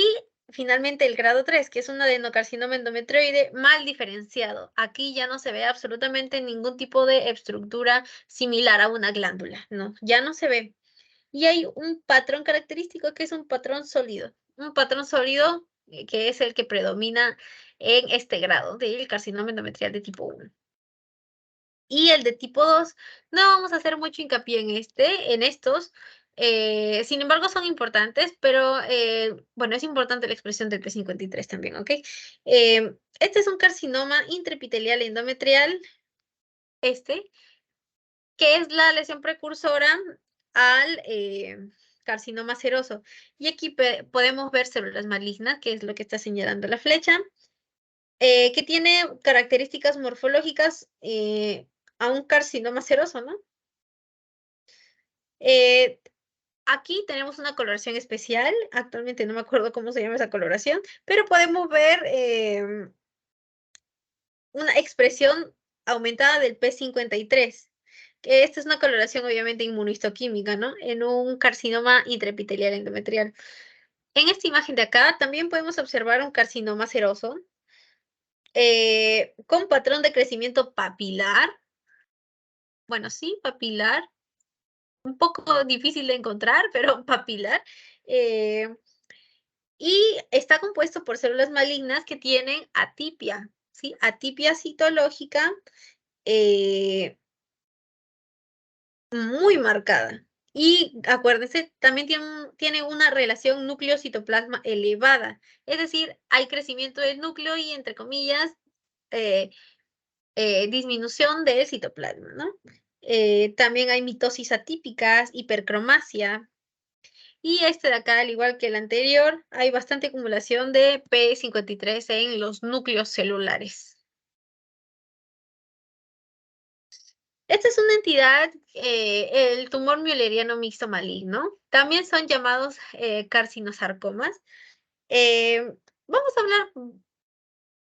finalmente el grado 3, que es un adenocarcinoma endometrioide mal diferenciado. Aquí ya no se ve absolutamente ningún tipo de estructura similar a una glándula, no, ya no se ve. Y hay un patrón característico que es un patrón sólido. Un patrón sólido que es el que predomina en este grado del carcinoma endometrial de tipo 1. Y el de tipo 2, no vamos a hacer mucho hincapié en estos. Sin embargo, son importantes, pero bueno, es importante la expresión del P53 también, ¿ok? Este es un carcinoma intraepitelial endometrial, este, que es la lesión precursora al carcinoma seroso. Y aquí podemos ver células malignas, que es lo que está señalando la flecha, que tiene características morfológicas a un carcinoma seroso, ¿no? Aquí tenemos una coloración especial, actualmente no me acuerdo cómo se llama esa coloración, pero podemos ver una expresión aumentada del P53, que esta es una coloración obviamente inmunohistoquímica, ¿no? En un carcinoma intraepitelial endometrial. En esta imagen de acá también podemos observar un carcinoma seroso con patrón de crecimiento papilar. Bueno, sí, papilar, un poco difícil de encontrar, pero papilar. Y está compuesto por células malignas que tienen atipia, ¿sí? Atipia citológica eh, muy marcada. Y acuérdense, también tiene una relación núcleo-citoplasma elevada. Es decir, hay crecimiento del núcleo y, entre comillas, eh, disminución del citoplasma, ¿no? También hay mitosis atípicas, hipercromasia. Y este de acá, al igual que el anterior, hay bastante acumulación de P53 en los núcleos celulares. Esta es una entidad, el tumor mülleriano mixto maligno. También son llamados carcinosarcomas. Vamos a hablar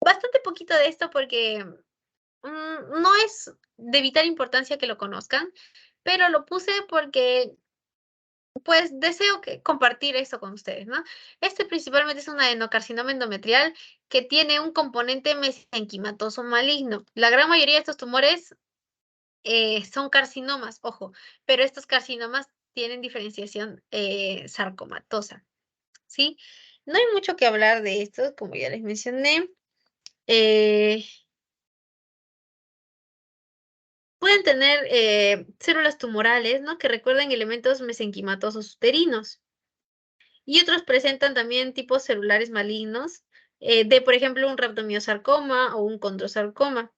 bastante poquito de esto porque no es de vital importancia que lo conozcan, pero lo puse porque pues deseo compartir esto con ustedes, ¿no? Este principalmente es un adenocarcinoma endometrial que tiene un componente mesenquimatoso maligno. La gran mayoría de estos tumores son carcinomas, ojo, pero estos carcinomas tienen diferenciación sarcomatosa, ¿sí? No hay mucho que hablar de estos, como ya les mencioné. Eh, Pueden tener células tumorales, ¿no? Que recuerden elementos mesenquimatosos uterinos. Y otros presentan también tipos celulares malignos de, por ejemplo, un rhabdomyosarcoma o un condrosarcoma.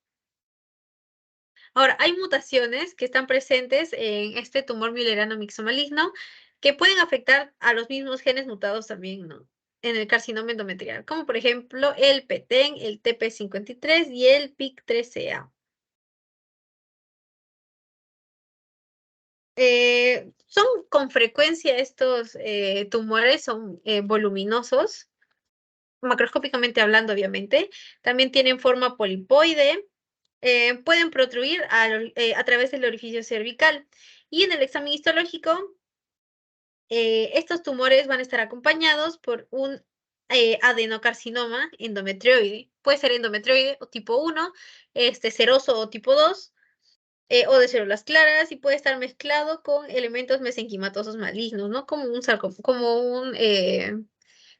Ahora, hay mutaciones que están presentes en este tumor mülleriano mixto maligno que pueden afectar a los mismos genes mutados también, ¿no? En el carcinoma endometrial, como por ejemplo el PTEN, el TP53 y el PIK3CA. Son con frecuencia estos tumores, son voluminosos, macroscópicamente hablando, obviamente. También tienen forma polipoide, pueden protruir a través del orificio cervical. Y en el examen histológico, estos tumores van a estar acompañados por un adenocarcinoma endometrioide. Puede ser endometrioide o tipo 1, seroso o tipo 2, o de células claras, y puede estar mezclado con elementos mesenquimatosos malignos, ¿no? Como un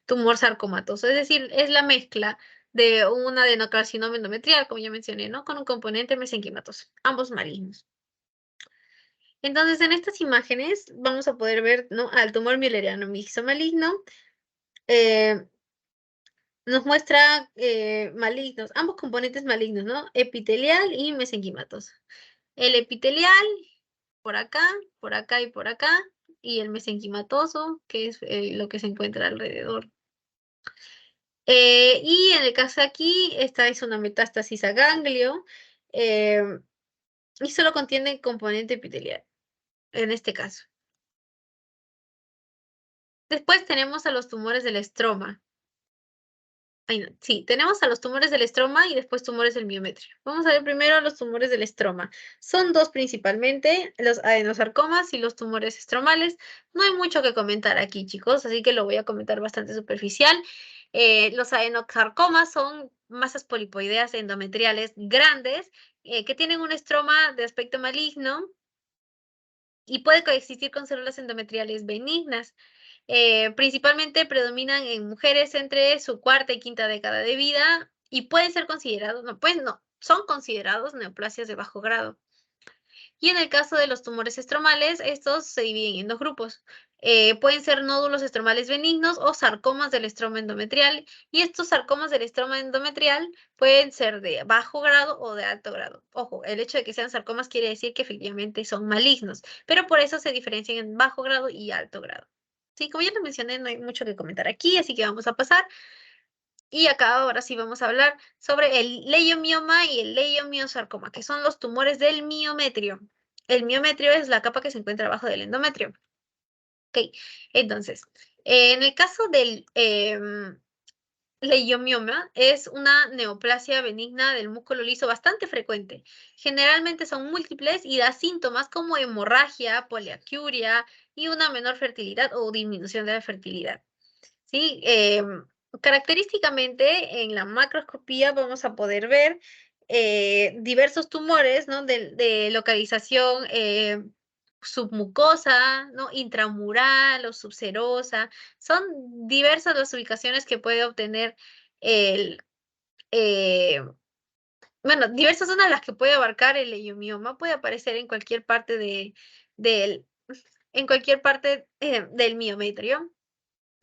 tumor sarcomatoso. Es decir, es la mezcla de un adenocarcinoma endometrial, como ya mencioné, ¿no? Con un componente mesenquimatoso, ambos malignos. Entonces, en estas imágenes vamos a poder ver, ¿no? Al tumor mülleriano mixto maligno. eh, Nos muestra malignos, ambos componentes malignos, ¿no? Epitelial y mesenquimatoso. El epitelial, por acá y por acá, y el mesenquimatoso, que es lo que se encuentra alrededor. Y en el caso de aquí, esta es una metástasis a ganglio y solo contiene componente epitelial, en este caso. Después tenemos a los tumores del estroma. Sí, tenemos a los tumores del estroma y después tumores del miometrio. Vamos a ver primero los tumores del estroma. Son dos principalmente, los adenosarcomas y los tumores estromales. No hay mucho que comentar aquí, chicos, así que lo voy a comentar bastante superficial. Los adenosarcomas son masas polipoideas endometriales grandes que tienen un estroma de aspecto maligno y puede coexistir con células endometriales benignas. Principalmente predominan en mujeres entre su cuarta y quinta década de vida y pueden ser considerados, no, pues no, son considerados neoplasias de bajo grado. Y en el caso de los tumores estromales, estos se dividen en dos grupos. Pueden ser nódulos estromales benignos o sarcomas del estroma endometrial. Y estos sarcomas del estroma endometrial pueden ser de bajo grado o de alto grado. Ojo, el hecho de que sean sarcomas quiere decir que efectivamente son malignos, pero por eso se diferencian en bajo grado y alto grado. Sí, como ya lo mencioné, no hay mucho que comentar aquí, así que vamos a pasar. Y acá ahora sí vamos a hablar sobre el leiomioma y el leiomiosarcoma, que son los tumores del miometrio. El miometrio es la capa que se encuentra abajo del endometrio. Ok, entonces, en el caso del leiomioma, es una neoplasia benigna del músculo liso bastante frecuente. Generalmente son múltiples y da síntomas como hemorragia, poliacuria y una menor fertilidad o disminución de la fertilidad. ¿Sí? Característicamente en la macroscopía vamos a poder ver diversos tumores, ¿no? De localización submucosa, ¿no? Intramural o subserosa. Son diversas las ubicaciones que puede obtener el... eh, bueno, diversas son las que puede abarcar el leiomioma. Puede aparecer en cualquier parte del, en cualquier parte del miometrio.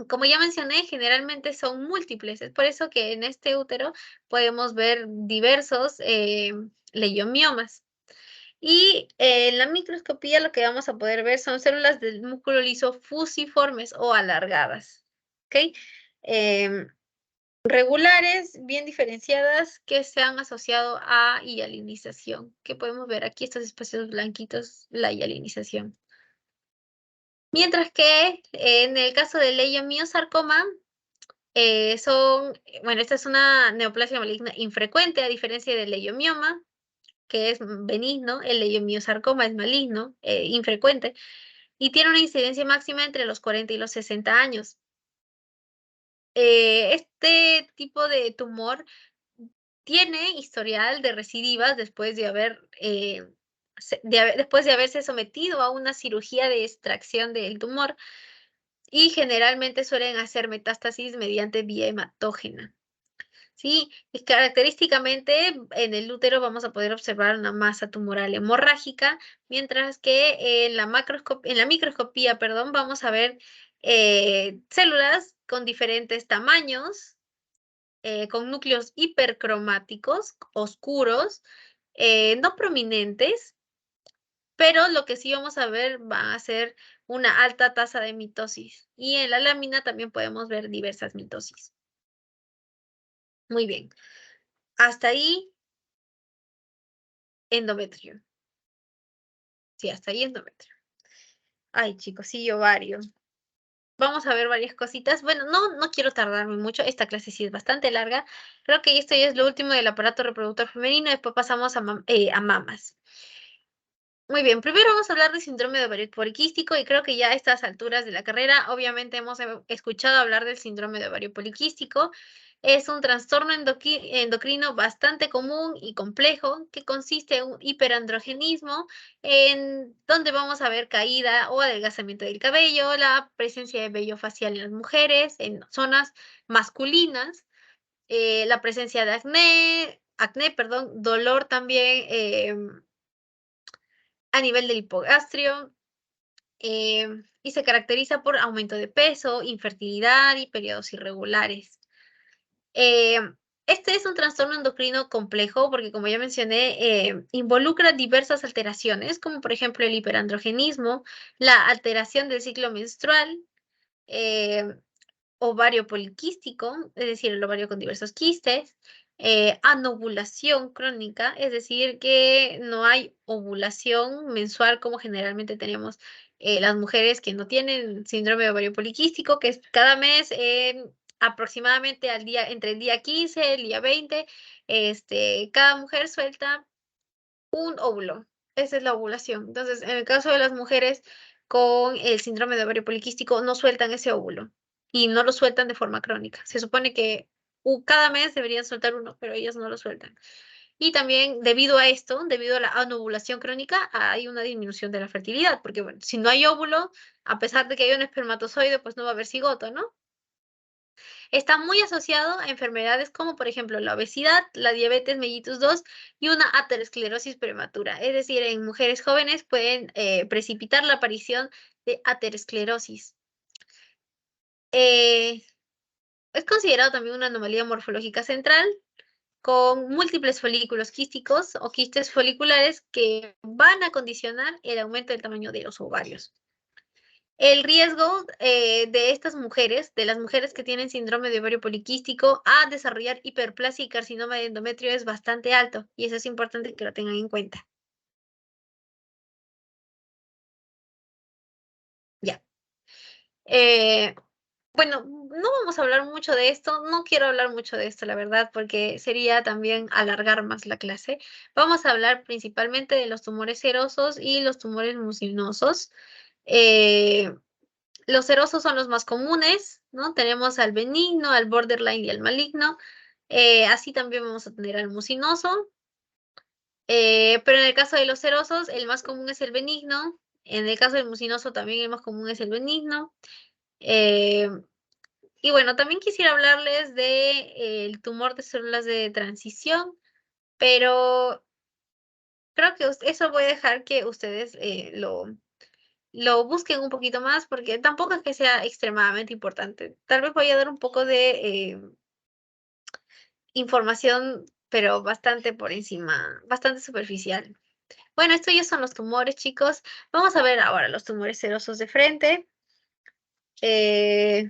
Como ya mencioné, generalmente son múltiples. Es por eso que en este útero podemos ver diversos leiomiomas. Y en la microscopía lo que vamos a poder ver son células del músculo liso fusiformes o alargadas. ¿Ok? Em, regulares, bien diferenciadas, que se han asociado a hialinización. Que podemos ver aquí estos espacios blanquitos, la hialinización. Mientras que en el caso del leiomiosarcoma, bueno, esta es una neoplasia maligna infrecuente, a diferencia del leiomioma, que es benigno, el leiomiosarcoma es maligno, infrecuente, y tiene una incidencia máxima entre los 40 y los 60 años. Este tipo de tumor tiene historial de recidivas después de después de haberse sometido a una cirugía de extracción del tumor y generalmente suelen hacer metástasis mediante vía hematógena. Sí, y característicamente en el útero vamos a poder observar una masa tumoral hemorrágica, mientras que en la microscopía, perdón, vamos a ver células con diferentes tamaños, con núcleos hipercromáticos, oscuros, no prominentes, pero lo que sí vamos a ver va a ser una alta tasa de mitosis. Y en la lámina también podemos ver diversas mitosis. Muy bien. Hasta ahí endometrio. Sí, hasta ahí endometrio. Ay, chicos, sí, ovario. Vamos a ver varias cositas. Bueno, no quiero tardarme mucho. Esta clase sí es bastante larga. Creo que esto ya es lo último del aparato reproductor femenino. Después pasamos a mamas. Muy bien, primero vamos a hablar del síndrome de ovario poliquístico y creo que ya a estas alturas de la carrera obviamente hemos escuchado hablar del síndrome de ovario poliquístico. Es un trastorno endocrino bastante común y complejo que consiste en un hiperandrogenismo en donde vamos a ver caída o adelgazamiento del cabello, la presencia de vello facial en las mujeres, en zonas masculinas, la presencia de perdón, dolor también a nivel del hipogastrio y se caracteriza por aumento de peso, infertilidad y periodos irregulares. Eh, este es un trastorno endocrino complejo porque, como ya mencioné, involucra diversas alteraciones, como por ejemplo el hiperandrogenismo, la alteración del ciclo menstrual, eh, ovario poliquístico, es decir, el ovario con diversos quistes, anovulación crónica, es decir, que no hay ovulación mensual como generalmente tenemos las mujeres que no tienen síndrome de ovario poliquístico, que es cada mes aproximadamente al día, entre el día 15 y el día 20, cada mujer suelta un óvulo. Esa es la ovulación. Entonces, en el caso de las mujeres con el síndrome de ovario poliquístico, no sueltan ese óvulo y no lo sueltan de forma crónica. Se supone que cada mes deberían soltar uno, pero ellas no lo sueltan. Y también debido a esto, debido a la anovulación crónica, hay una disminución de la fertilidad, porque bueno, si no hay óvulo, a pesar de que hay un espermatozoide, pues no va a haber cigoto, ¿no? Está muy asociado a enfermedades como, por ejemplo, la obesidad, la diabetes mellitus 2 y una aterosclerosis prematura. Es decir, en mujeres jóvenes pueden precipitar la aparición de aterosclerosis. Eh, es considerado también una anomalía morfológica central con múltiples folículos quísticos o quistes foliculares que van a condicionar el aumento del tamaño de los ovarios. El riesgo de estas mujeres, de las mujeres que tienen síndrome de ovario poliquístico, a desarrollar hiperplasia y carcinoma de endometrio es bastante alto y eso es importante que lo tengan en cuenta. Ya. Eh, bueno, no vamos a hablar mucho de esto, no quiero hablar mucho de esto, la verdad, porque sería también alargar más la clase. Vamos a hablar principalmente de los tumores serosos y los tumores mucinosos. Eh, Los serosos son los más comunes, ¿no? Tenemos al benigno, al borderline y al maligno. Así también vamos a tener al mucinoso. Pero en el caso de los serosos, el más común es el benigno. En el caso del mucinoso, también el más común es el benigno. Eh, y bueno, también quisiera hablarles de el tumor de células de transición, pero creo que eso voy a dejar que ustedes lo busquen un poquito más porque tampoco es que sea extremadamente importante. Tal vez voy a dar un poco de información, pero bastante por encima, bastante superficial. Bueno, estos ya son los tumores, chicos. Vamos a ver ahora los tumores serosos de frente. Eh,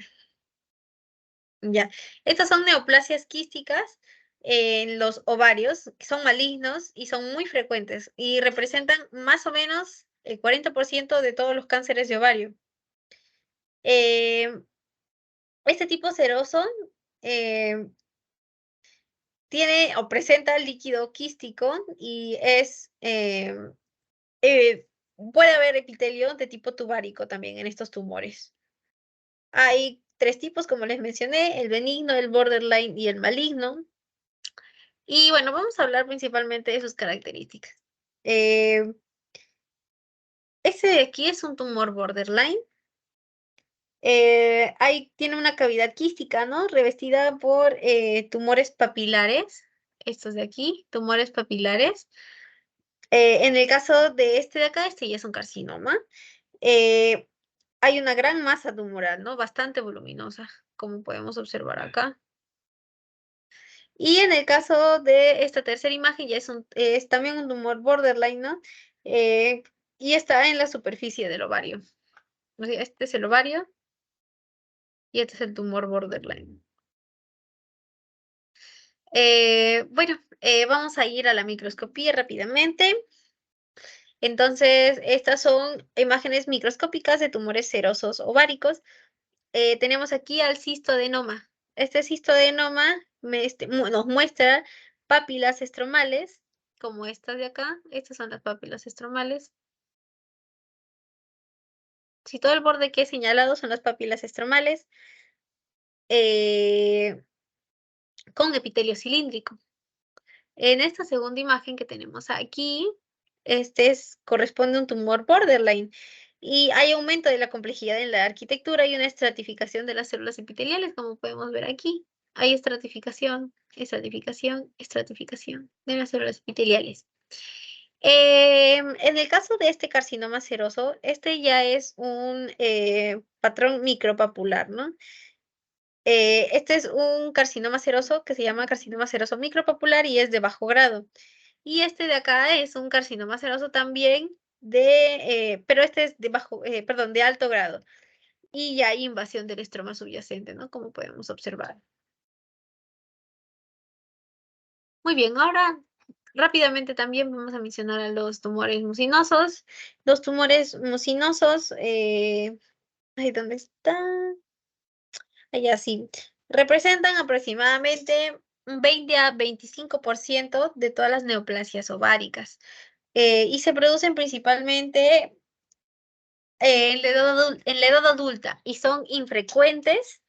ya, estas son neoplasias quísticas en los ovarios, que son malignos y son muy frecuentes y representan más o menos el 40% de todos los cánceres de ovario. Eh, Este tipo seroso eh, tiene o presenta líquido quístico y puede haber epitelio de tipo tubárico también en estos tumores. Hay tres tipos, como les mencioné, el benigno, el borderline y el maligno. Y bueno, vamos a hablar principalmente de sus características. Eh, Este de aquí es un tumor borderline. Tiene una cavidad quística, ¿no? Revestida por tumores papilares. Estos de aquí, tumores papilares. En el caso de este de acá, este ya es un carcinoma. Eh, Hay una gran masa tumoral, ¿no? Bastante voluminosa, como podemos observar acá. Y en el caso de esta tercera imagen, ya es también un tumor borderline, ¿no? Y está en la superficie del ovario. O sea, este es el ovario y este es el tumor borderline. Bueno, vamos a ir a la microscopía rápidamente. Entonces, estas son imágenes microscópicas de tumores serosos ováricos. Tenemos aquí al cistoadenoma. Este cistoadenoma nos muestra papilas estromales, como estas de acá. Estas son las papilas estromales. Si todo el borde que he señalado son las papilas estromales, eh, con epitelio cilíndrico. En esta segunda imagen que tenemos aquí, corresponde a un tumor borderline y hay aumento de la complejidad en la arquitectura y una estratificación de las células epiteliales, como podemos ver aquí. Hay estratificación, estratificación, estratificación de las células epiteliales. En el caso de este carcinoma seroso, este ya es un patrón micropapular, ¿no? Este es un carcinoma seroso que se llama carcinoma seroso micropapular y es de bajo grado. Y este de acá es un carcinoma seroso también pero este es de de alto grado. y ya hay invasión del estroma subyacente, ¿no? Como podemos observar. Muy bien, ahora rápidamente también vamos a mencionar a los tumores mucinosos. Los tumores mucinosos, ahí dónde está, allá sí, representan aproximadamente un 20 a 25% de todas las neoplasias ováricas. Y se producen principalmente en la edad adulta y son infrecuentes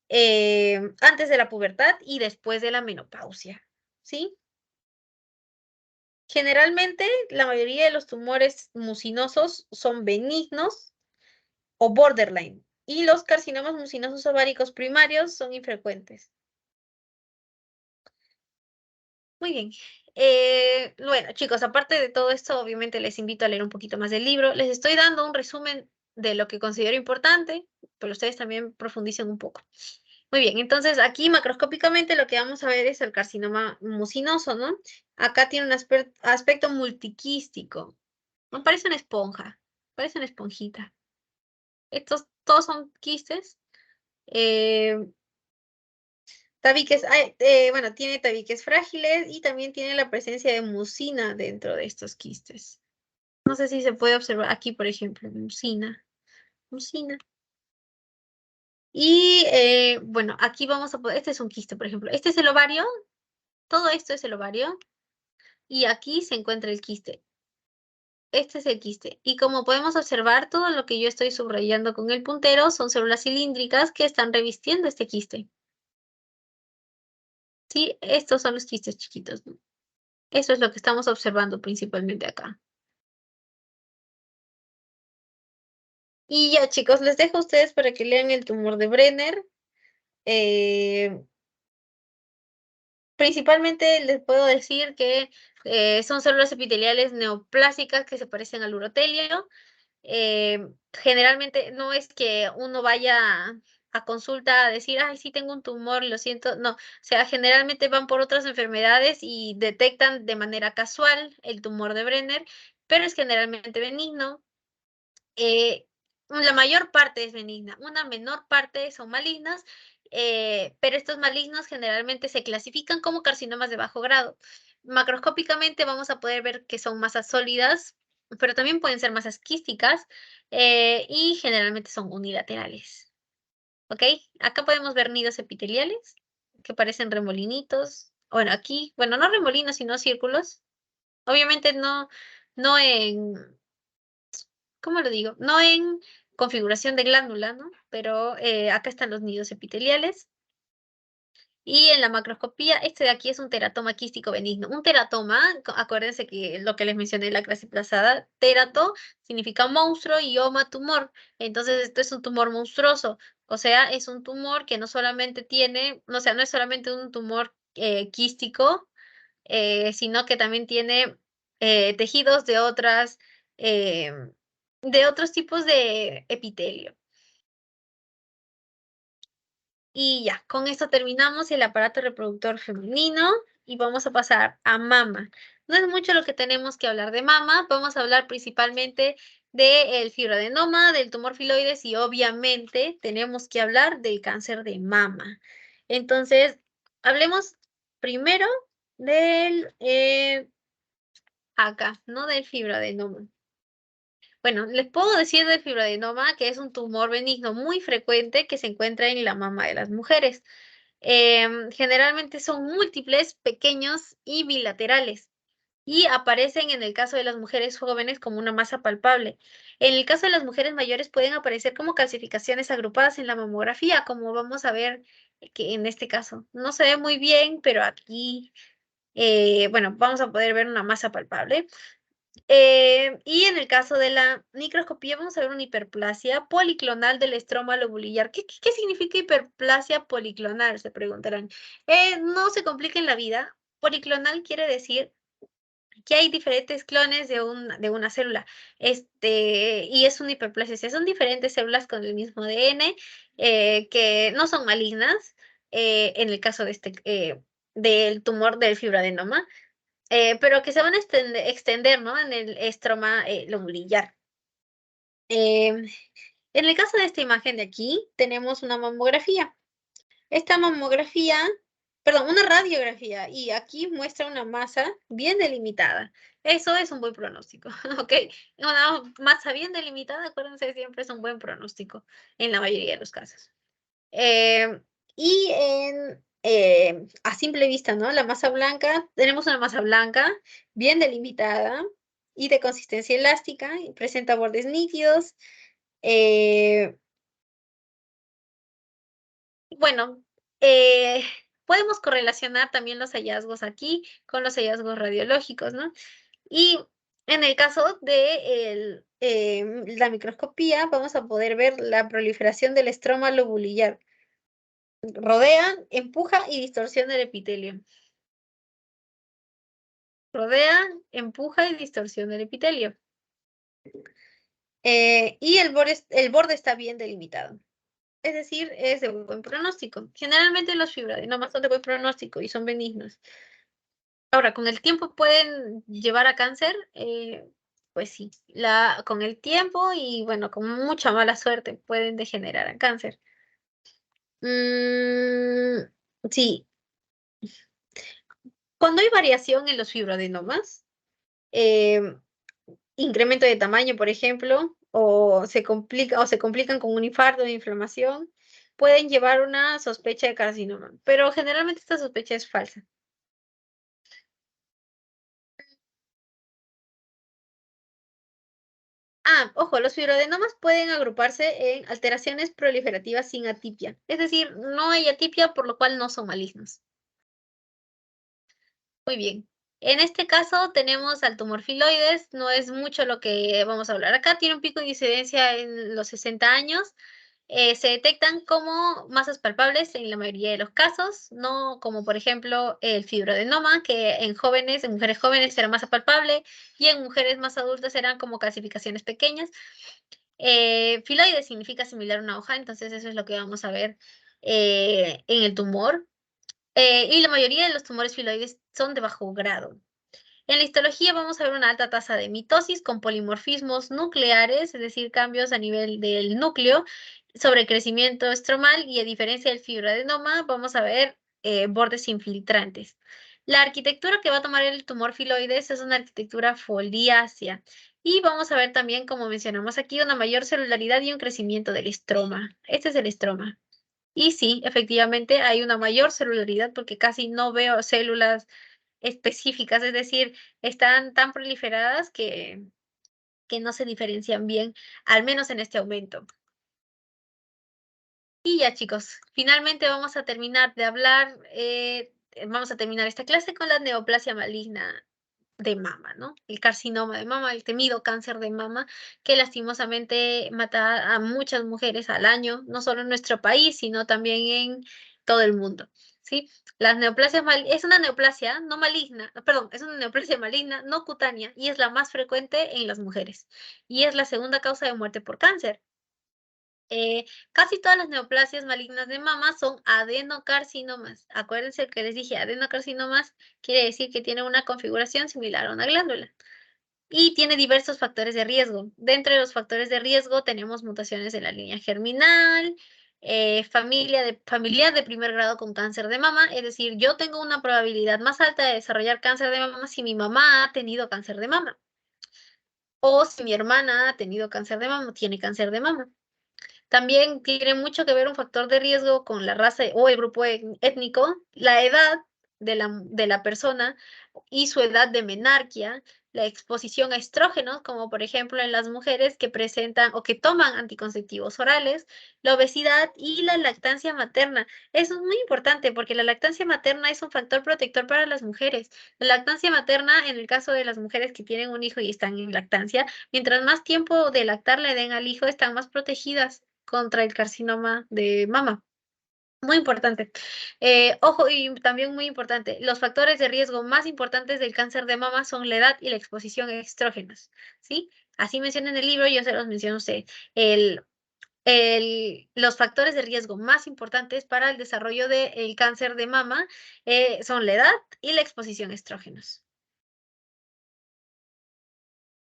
antes de la pubertad y después de la menopausia, ¿sí? Generalmente, la mayoría de los tumores mucinosos son benignos o borderline, y los carcinomas mucinosos ováricos primarios son infrecuentes. Muy bien. Bueno, chicos, aparte de todo esto, obviamente les invito a leer un poquito más del libro. Les estoy dando un resumen de lo que considero importante, pero ustedes también profundicen un poco. Muy bien, entonces aquí macroscópicamente lo que vamos a ver es el carcinoma mucinoso, ¿no? Acá tiene un aspecto multiquístico. No parece una esponja, parece una esponjita. Estos todos son quistes. eh, Tabiques, bueno, tiene tabiques frágiles y también tiene la presencia de mucina dentro de estos quistes. No sé si se puede observar aquí, por ejemplo, mucina, mucina. Y bueno, aquí vamos a poder, este es un quiste, por ejemplo. Este es el ovario, todo esto es el ovario y aquí se encuentra el quiste. Este es el quiste. Y como podemos observar, todo lo que yo estoy subrayando con el puntero son células cilíndricas que están revistiendo este quiste. ¿Sí? Estos son los quistes chiquitos, ¿no? Eso es lo que estamos observando principalmente acá. Y ya, chicos, les dejo a ustedes para que lean el tumor de Brenner. Eh, Principalmente les puedo decir que son células epiteliales neoplásicas que se parecen al urotelio. Generalmente no es que uno vaya a consulta a decir, ay, sí tengo un tumor, lo siento. No, o sea, generalmente van por otras enfermedades y detectan de manera casual el tumor de Brenner, pero es generalmente benigno. La mayor parte es benigna, una menor parte son malignas, pero estos malignos generalmente se clasifican como carcinomas de bajo grado. Macroscópicamente vamos a poder ver que son masas sólidas, pero también pueden ser masas quísticas y generalmente son unilaterales. ¿Ok? Acá podemos ver nidos epiteliales que parecen remolinitos. Bueno, aquí, bueno, no remolinos, sino círculos. Obviamente no en ¿cómo lo digo? No en configuración de glándula, ¿no? Pero acá están los nidos epiteliales. Y en la macroscopía, este de aquí es un teratoma quístico benigno. Un teratoma, acuérdense que lo que les mencioné en la clase pasada, terato significa monstruo y oma tumor. Entonces, esto es un tumor monstruoso. O sea, es un tumor que no solamente tiene, o sea, no es solamente un tumor quístico, sino que también tiene tejidos eh, de otros tipos de epitelio. Y ya, con esto terminamos el aparato reproductor femenino y vamos a pasar a mama. No es mucho lo que tenemos que hablar de mama, vamos a hablar principalmente del fibroadenoma, del tumor filoides y obviamente tenemos que hablar del cáncer de mama. Entonces, hablemos primero del, acá, ¿no? Del fibroadenoma. Bueno, les puedo decir del fibroadenoma que es un tumor benigno muy frecuente que se encuentra en la mama de las mujeres. Generalmente son múltiples, pequeños y bilaterales y aparecen en el caso de las mujeres jóvenes como una masa palpable. En el caso de las mujeres mayores pueden aparecer como calcificaciones agrupadas en la mamografía, como vamos a ver que en este caso. No se ve muy bien, pero aquí, bueno, vamos a poder ver una masa palpable. Y en el caso de la microscopía vamos a ver una hiperplasia policlonal del estroma lobulillar. ¿Qué significa hiperplasia policlonal? Se preguntarán. No se compliquen la vida. Policlonal quiere decir que hay diferentes clones de una célula. Y es una hiperplasia. O sea, son diferentes células con el mismo ADN que no son malignas en el caso de del tumor del fibroadenoma pero que se van a extender, ¿no? En el estroma lobulillar. En el caso de esta imagen de aquí, tenemos una mamografía. Esta mamografía, perdón, una radiografía, y aquí muestra una masa bien delimitada. Eso es un buen pronóstico, ¿ok? Una masa bien delimitada, acuérdense, siempre es un buen pronóstico en la mayoría de los casos. Y a simple vista, ¿no? La masa blanca, tenemos una masa blanca bien delimitada y de consistencia elástica, y presenta bordes nítidos. eh, Bueno, eh, podemos correlacionar también los hallazgos aquí con los hallazgos radiológicos, ¿no? Y en el caso de la microscopía, vamos a poder ver la proliferación del estroma lobulillar. Rodea, empuja y distorsiona el epitelio. Rodea, empuja y distorsiona el epitelio. Y el borde está bien delimitado. Es decir, es de buen pronóstico. Generalmente los fibroadenomas son de buen pronóstico y son benignos. Ahora, ¿con el tiempo pueden llevar a cáncer? Pues sí, con el tiempo y bueno, con mucha mala suerte pueden degenerar a cáncer. Mm, sí, cuando hay variación en los fibroadenomas, em, incremento de tamaño, por ejemplo, o se complican con un infarto de inflamación, pueden llevar una sospecha de carcinoma, pero generalmente esta sospecha es falsa. Ojo, los fibroadenomas pueden agruparse en alteraciones proliferativas sin atipia, es decir, no hay atipia, por lo cual no son malignos. Muy bien. En este caso tenemos al tumor filoides, no es mucho lo que vamos a hablar acá, tiene un pico de incidencia en los 60 años, se detectan como masas palpables en la mayoría de los casos, no como por ejemplo el fibroadenoma, que en jóvenes, en mujeres jóvenes será masa palpable y en mujeres más adultas serán como calcificaciones pequeñas. Filoide significa similar a una hoja, entonces eso es lo que vamos a ver en el tumor. Y la mayoría de los tumores filoides son de bajo grado. En la histología vamos a ver una alta tasa de mitosis con polimorfismos nucleares, es decir, cambios a nivel del núcleo, sobre crecimiento estromal y a diferencia del fibroadenoma, vamos a ver bordes infiltrantes. La arquitectura que va a tomar el tumor filoides es una arquitectura foliácea y vamos a ver también, como mencionamos aquí, una mayor celularidad y un crecimiento del estroma. Este es el estroma. Y sí, efectivamente hay una mayor celularidad porque casi no veo células específicas, es decir, están tan proliferadas que no se diferencian bien, al menos en este aumento. Y ya, chicos, finalmente vamos a terminar de hablar, vamos a terminar esta clase con la neoplasia maligna de mama, ¿no? El carcinoma de mama, el temido cáncer de mama, que lastimosamente mata a muchas mujeres al año, no solo en nuestro país, sino también en todo el mundo, ¿sí? Las neoplasias es una neoplasia no maligna, perdón, es una neoplasia maligna no cutánea y es la más frecuente en las mujeres y es la segunda causa de muerte por cáncer. Casi todas las neoplasias malignas de mama son adenocarcinomas. Acuérdense que les dije, adenocarcinomas quiere decir que tiene una configuración similar a una glándula y tiene diversos factores de riesgo. Dentro de los factores de riesgo tenemos mutaciones en la línea germinal, familiar de primer grado con cáncer de mama, es decir, yo tengo una probabilidad más alta de desarrollar cáncer de mama si mi mamá ha tenido cáncer de mama o si mi hermana ha tenido cáncer de mama, tiene cáncer de mama. También tiene mucho que ver un factor de riesgo con la raza o el grupo étnico, la edad de la persona y su edad de menarquia, la exposición a estrógenos, como por ejemplo en las mujeres que presentan o que toman anticonceptivos orales, la obesidad y la lactancia materna. Eso es muy importante porque la lactancia materna es un factor protector para las mujeres. La lactancia materna, en el caso de las mujeres que tienen un hijo y están en lactancia, mientras más tiempo de lactar le den al hijo, están más protegidas contra el carcinoma de mama. Muy importante. Ojo, y también muy importante, los factores de riesgo más importantes del cáncer de mama son la edad y la exposición a estrógenos, ¿sí? Así menciona en el libro, yo se los menciono a usted. Los factores de riesgo más importantes para el desarrollo del cáncer de mama son la edad y la exposición a estrógenos.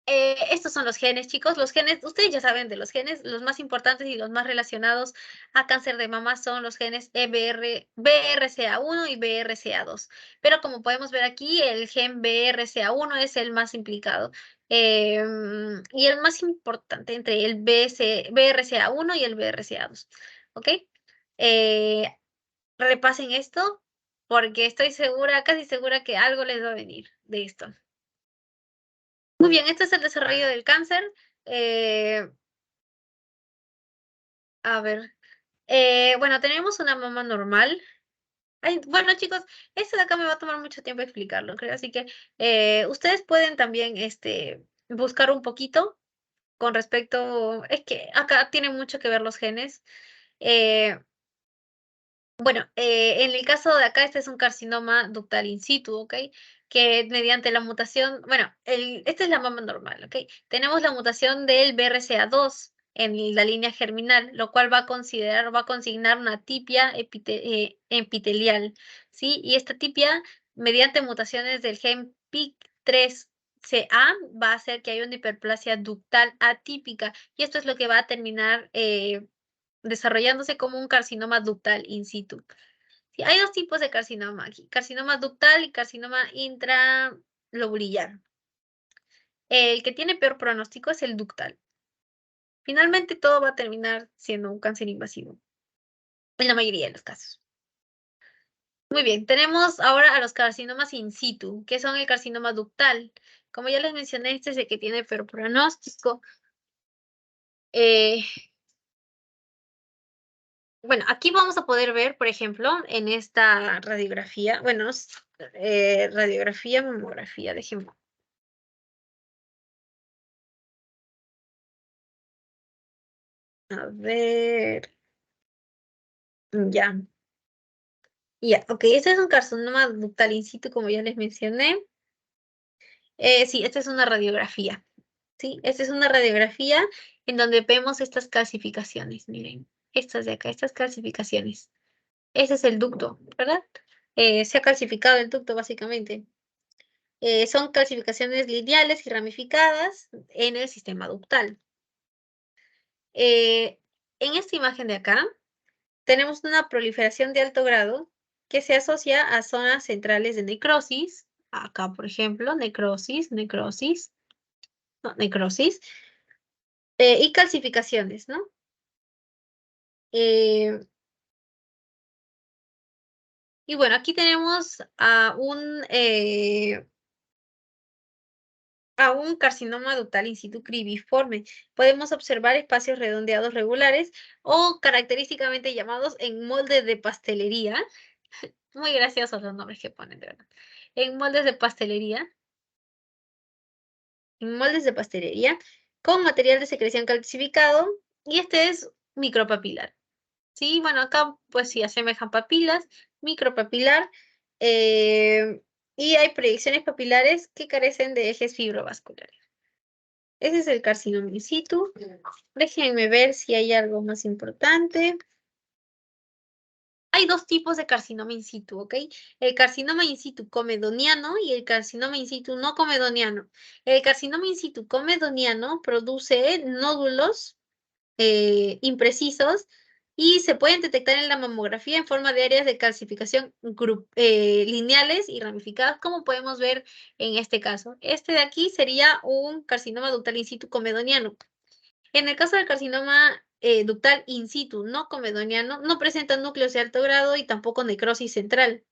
Estos son los genes, chicos. Los genes, ustedes ya saben de los genes, los más importantes y los más relacionados a cáncer de mama son los genes BRCA1 y BRCA2. Pero como podemos ver aquí, el gen BRCA1 es el más implicado. Y el más importante entre el BRCA1 y el BRCA2. ¿Ok? Eh, repasen esto porque estoy segura, casi segura que algo les va a venir de esto. Muy bien, este es el desarrollo del cáncer. Eh, a ver, bueno, tenemos una mama normal. Ay, bueno, chicos, esto de acá me va a tomar mucho tiempo explicarlo, creo. Así que ustedes pueden también buscar un poquito con respecto. Es que acá tienen mucho que ver los genes. Eh, Bueno, en el caso de acá, este es un carcinoma ductal in situ, ¿ok? Que mediante la mutación, bueno, esta es la mama normal, ¿ok? Tenemos la mutación del BRCA2 en la línea germinal, lo cual va a consignar una tipia epitelial, ¿sí? Y esta tipia, mediante mutaciones del gen PIK3CA, va a hacer que haya una hiperplasia ductal atípica, y esto es lo que va a terminar desarrollándose como un carcinoma ductal in situ. Sí, hay dos tipos de carcinoma aquí, carcinoma ductal y carcinoma intralobulillar. El que tiene peor pronóstico es el ductal. Finalmente todo va a terminar siendo un cáncer invasivo, en la mayoría de los casos. Muy bien, tenemos ahora a los carcinomas in situ, que son el carcinoma ductal. Como ya les mencioné, este es el que tiene peor pronóstico. Eh, Bueno, aquí vamos a poder ver, por ejemplo, en esta radiografía, bueno, radiografía, mamografía, déjenme. A ver, ya, ya, ok, este es un carcinoma ductal in situ, como ya les mencioné. Sí, esta es una radiografía, ¿sí? Esta es una radiografía en donde vemos estas clasificaciones, miren, estas de acá, estas clasificaciones. Ese es el ducto, ¿verdad? Se ha calcificado el ducto, básicamente. Son calcificaciones lineales y ramificadas en el sistema ductal. En esta imagen de acá tenemos una proliferación de alto grado que se asocia a zonas centrales de necrosis. Acá, por ejemplo, necrosis, necrosis, no, necrosis, y calcificaciones, ¿no? Eh, y bueno, aquí tenemos a un carcinoma ductal in situ cribiforme. Podemos observar espacios redondeados regulares o característicamente llamados en molde de pastelería. Muy graciosos los nombres que ponen, de verdad. En moldes de pastelería, en moldes de pastelería, con material de secreción calcificado, y este es micropapilar. Sí, bueno, acá pues sí asemejan papilas, micropapilar, eh, y hay proyecciones papilares que carecen de ejes fibrovasculares. Ese es el carcinoma in situ. Déjenme ver si hay algo más importante. Hay dos tipos de carcinoma in situ, ¿ok? El carcinoma in situ comedoniano y el carcinoma in situ no comedoniano. El carcinoma in situ comedoniano produce nódulos imprecisos y se pueden detectar en la mamografía en forma de áreas de calcificación lineales y ramificadas, como podemos ver en este caso. Este de aquí sería un carcinoma ductal in situ comedoniano. En el caso del carcinoma ductal in situ no comedoniano, no presenta núcleos de alto grado y tampoco necrosis central.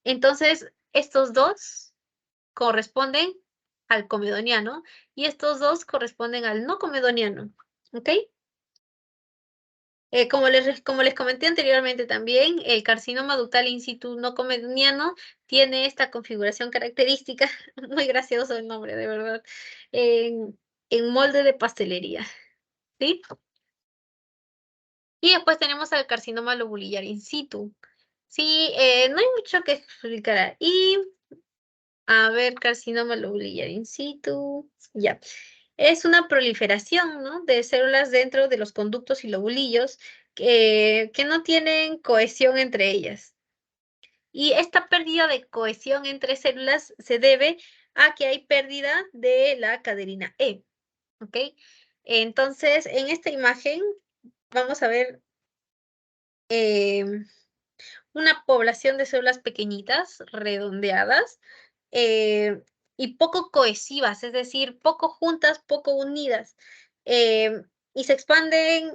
Entonces, estos dos corresponden al comedoniano y estos dos corresponden al no comedoniano. ¿Ok? Como les comenté anteriormente también, el carcinoma ductal in situ no comedoniano tiene esta configuración característica, muy gracioso el nombre, de verdad, en molde de pastelería, ¿sí? Y después tenemos al carcinoma lobulillar in situ. Sí, no hay mucho que explicar. Y, a ver, carcinoma lobulillar in situ, ya. Es una proliferación, ¿no?, de células dentro de los conductos y lobulillos que no tienen cohesión entre ellas. Y esta pérdida de cohesión entre células se debe a que hay pérdida de la caderina E, ¿ok? Entonces, en esta imagen vamos a ver una población de células pequeñitas, redondeadas, eh, y poco cohesivas, es decir, poco juntas, poco unidas. Y se expanden,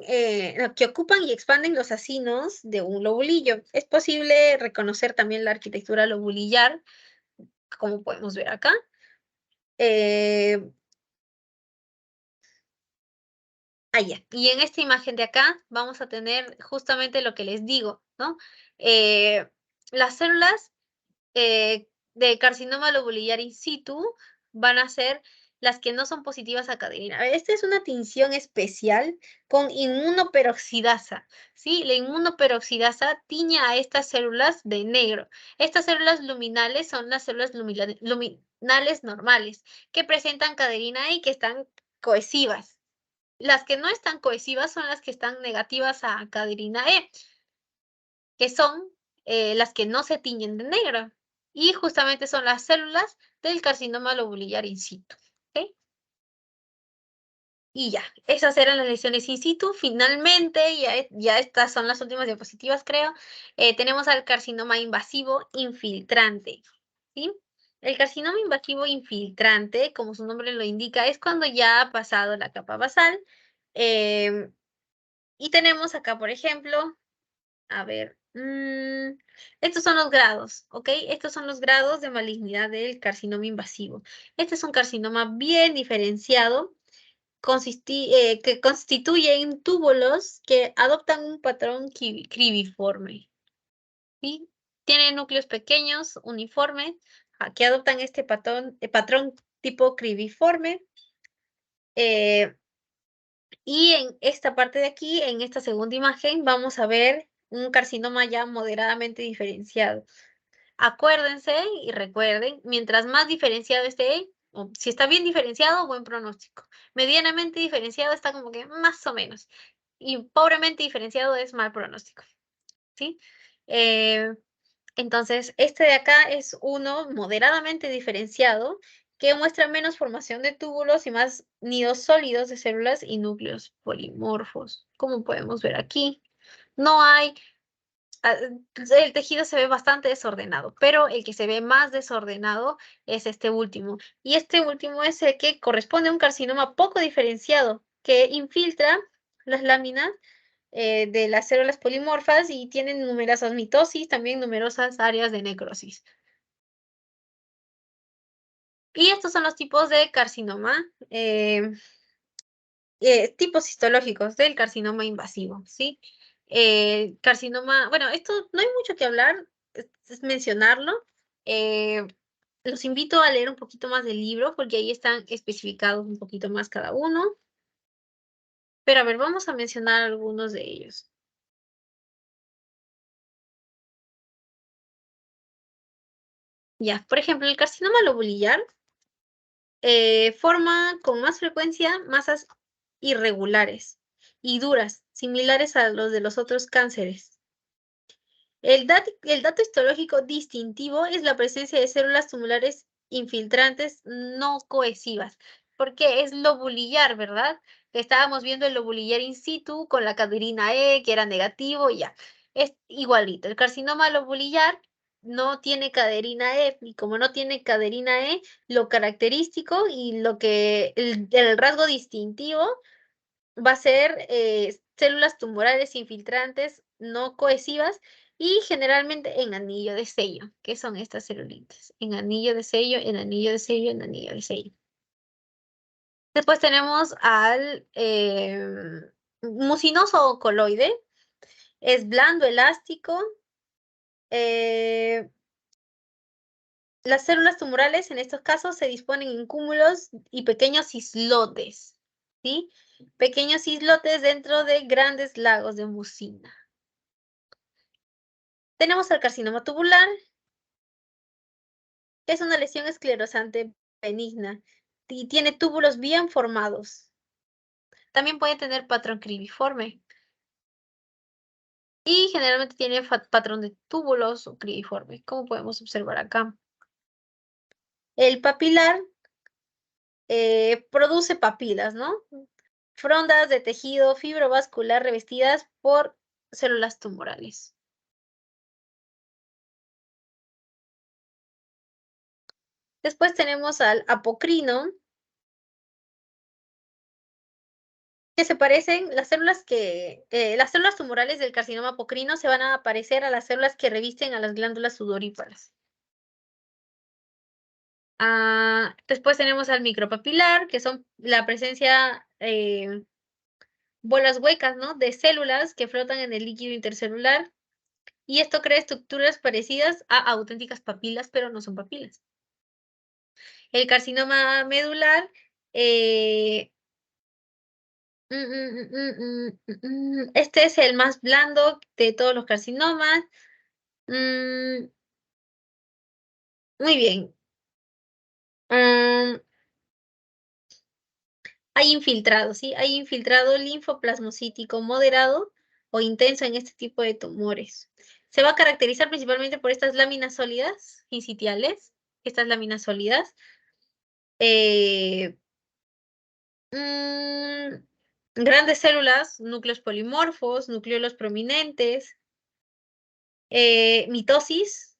no, que ocupan y expanden los acinos de un lobulillo. Es posible reconocer también la arquitectura lobulillar, como podemos ver acá. Eh, ya. Y en esta imagen de acá vamos a tener justamente lo que les digo, ¿no? Las células de carcinoma lobulillar in situ van a ser las que no son positivas a caderina. Esta es una tinción especial con inmunoperoxidasa, ¿sí? La inmunoperoxidasa tiñe a estas células de negro. Estas células luminales son las células luminales normales, que presentan caderina y que están cohesivas. Las que no están cohesivas son las que están negativas a caderina E, que son las que no se tiñen de negro. Y justamente son las células del carcinoma lobulillar in situ. ¿Ok? Y ya, esas eran las lesiones in situ. Finalmente, ya estas son las últimas diapositivas, creo. Tenemos al carcinoma invasivo infiltrante. ¿Sí? El carcinoma invasivo infiltrante, como su nombre lo indica, es cuando ya ha pasado la capa basal. Y tenemos acá, por ejemplo, a ver, estos son los grados, ¿ok? Estos son los grados de malignidad del carcinoma invasivo. Este es un carcinoma bien diferenciado, que constituyen túbulos que adoptan un patrón cribiforme, ¿sí? Tienen núcleos pequeños, uniformes, que adoptan este patrón tipo cribiforme. Y en esta parte de aquí, en esta segunda imagen, vamos a ver un carcinoma ya moderadamente diferenciado. Acuérdense y recuerden, mientras más diferenciado esté, o si está bien diferenciado, buen pronóstico. Medianamente diferenciado está como que más o menos. Y pobremente diferenciado es mal pronóstico, ¿sí? Eh, entonces, este de acá es uno moderadamente diferenciado que muestra menos formación de túbulos y más nidos sólidos de células y núcleos polimorfos, como podemos ver aquí. No hay, el tejido se ve bastante desordenado, pero el que se ve más desordenado es este último. Y este último es el que corresponde a un carcinoma poco diferenciado, que infiltra las láminas de las células polimorfas y tienen numerosas mitosis, también numerosas áreas de necrosis. Y estos son los tipos de carcinoma, tipos histológicos del carcinoma invasivo, ¿sí? Carcinoma, bueno, esto no hay mucho que hablar, es mencionarlo. Eh, los invito a leer un poquito más del libro porque ahí están especificados un poquito más cada uno. Pero a ver, vamos a mencionar algunos de ellos. Ya, por ejemplo, el carcinoma lobulillar forma con más frecuencia masas irregulares y duras, similares a los de los otros cánceres. El dato histológico distintivo es la presencia de células tumulares infiltrantes no cohesivas, porque es lobulillar, ¿verdad? Estábamos viendo el lobulillar in situ con la caderina E, que era negativo, y ya. Es igualito. El carcinoma lobulillar no tiene caderina E, y como no tiene caderina E, lo característico y el rasgo distintivo va a ser células tumorales infiltrantes no cohesivas y generalmente en anillo de sello, que son estas celulitas, en anillo de sello, en anillo de sello, en anillo de sello. Después tenemos al mucinoso o coloide, es blando, elástico. eh, las células tumorales en estos casos se disponen en cúmulos y pequeños islotes, ¿sí? Pequeños islotes dentro de grandes lagos de mucina. Tenemos el carcinoma tubular, que es una lesión esclerosante benigna y tiene túbulos bien formados. También puede tener patrón cribiforme y generalmente tiene patrón de túbulos o cribiforme, como podemos observar acá. El papilar produce papilas, ¿no? Frondas de tejido fibrovascular revestidas por células tumorales. Después tenemos al apocrino, que se parecen, las células tumorales del carcinoma apocrino se van a parecer a las células que revisten a las glándulas sudoríparas. Después tenemos al micropapilar, que son la presencia, bolas huecas, ¿no? De células que flotan en el líquido intercelular. Y esto crea estructuras parecidas a auténticas papilas, pero no son papilas. El carcinoma medular, este es el más blando de todos los carcinomas. Mm, muy bien. Mm, hay infiltrado, ¿sí? Hay infiltrado linfoplasmocítico moderado o intenso en este tipo de tumores. Se va a caracterizar principalmente por estas láminas sólidas incitiales, estas láminas sólidas. Eh, Grandes células, núcleos polimorfos, nucleolos prominentes, mitosis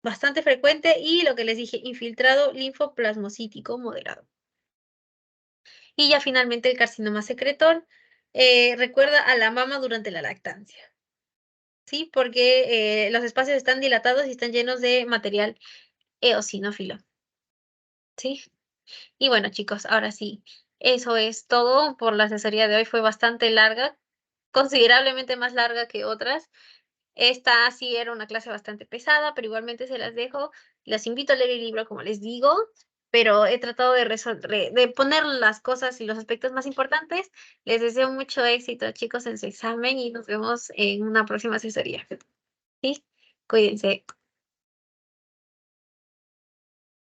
bastante frecuente y lo que les dije, infiltrado linfoplasmocítico moderado. Y ya finalmente el carcinoma secretor recuerda a la mama durante la lactancia, ¿sí? Porque los espacios están dilatados y están llenos de material eosinófilo, ¿sí? Y bueno, chicos, ahora sí, eso es todo por la asesoría de hoy. Fue bastante larga, considerablemente más larga que otras. Esta sí era una clase bastante pesada, pero igualmente se las dejo. Las invito a leer el libro, como les digo, pero he tratado de poner las cosas y los aspectos más importantes. Les deseo mucho éxito, chicos, en su examen y nos vemos en una próxima asesoría. ¿Sí? Cuídense.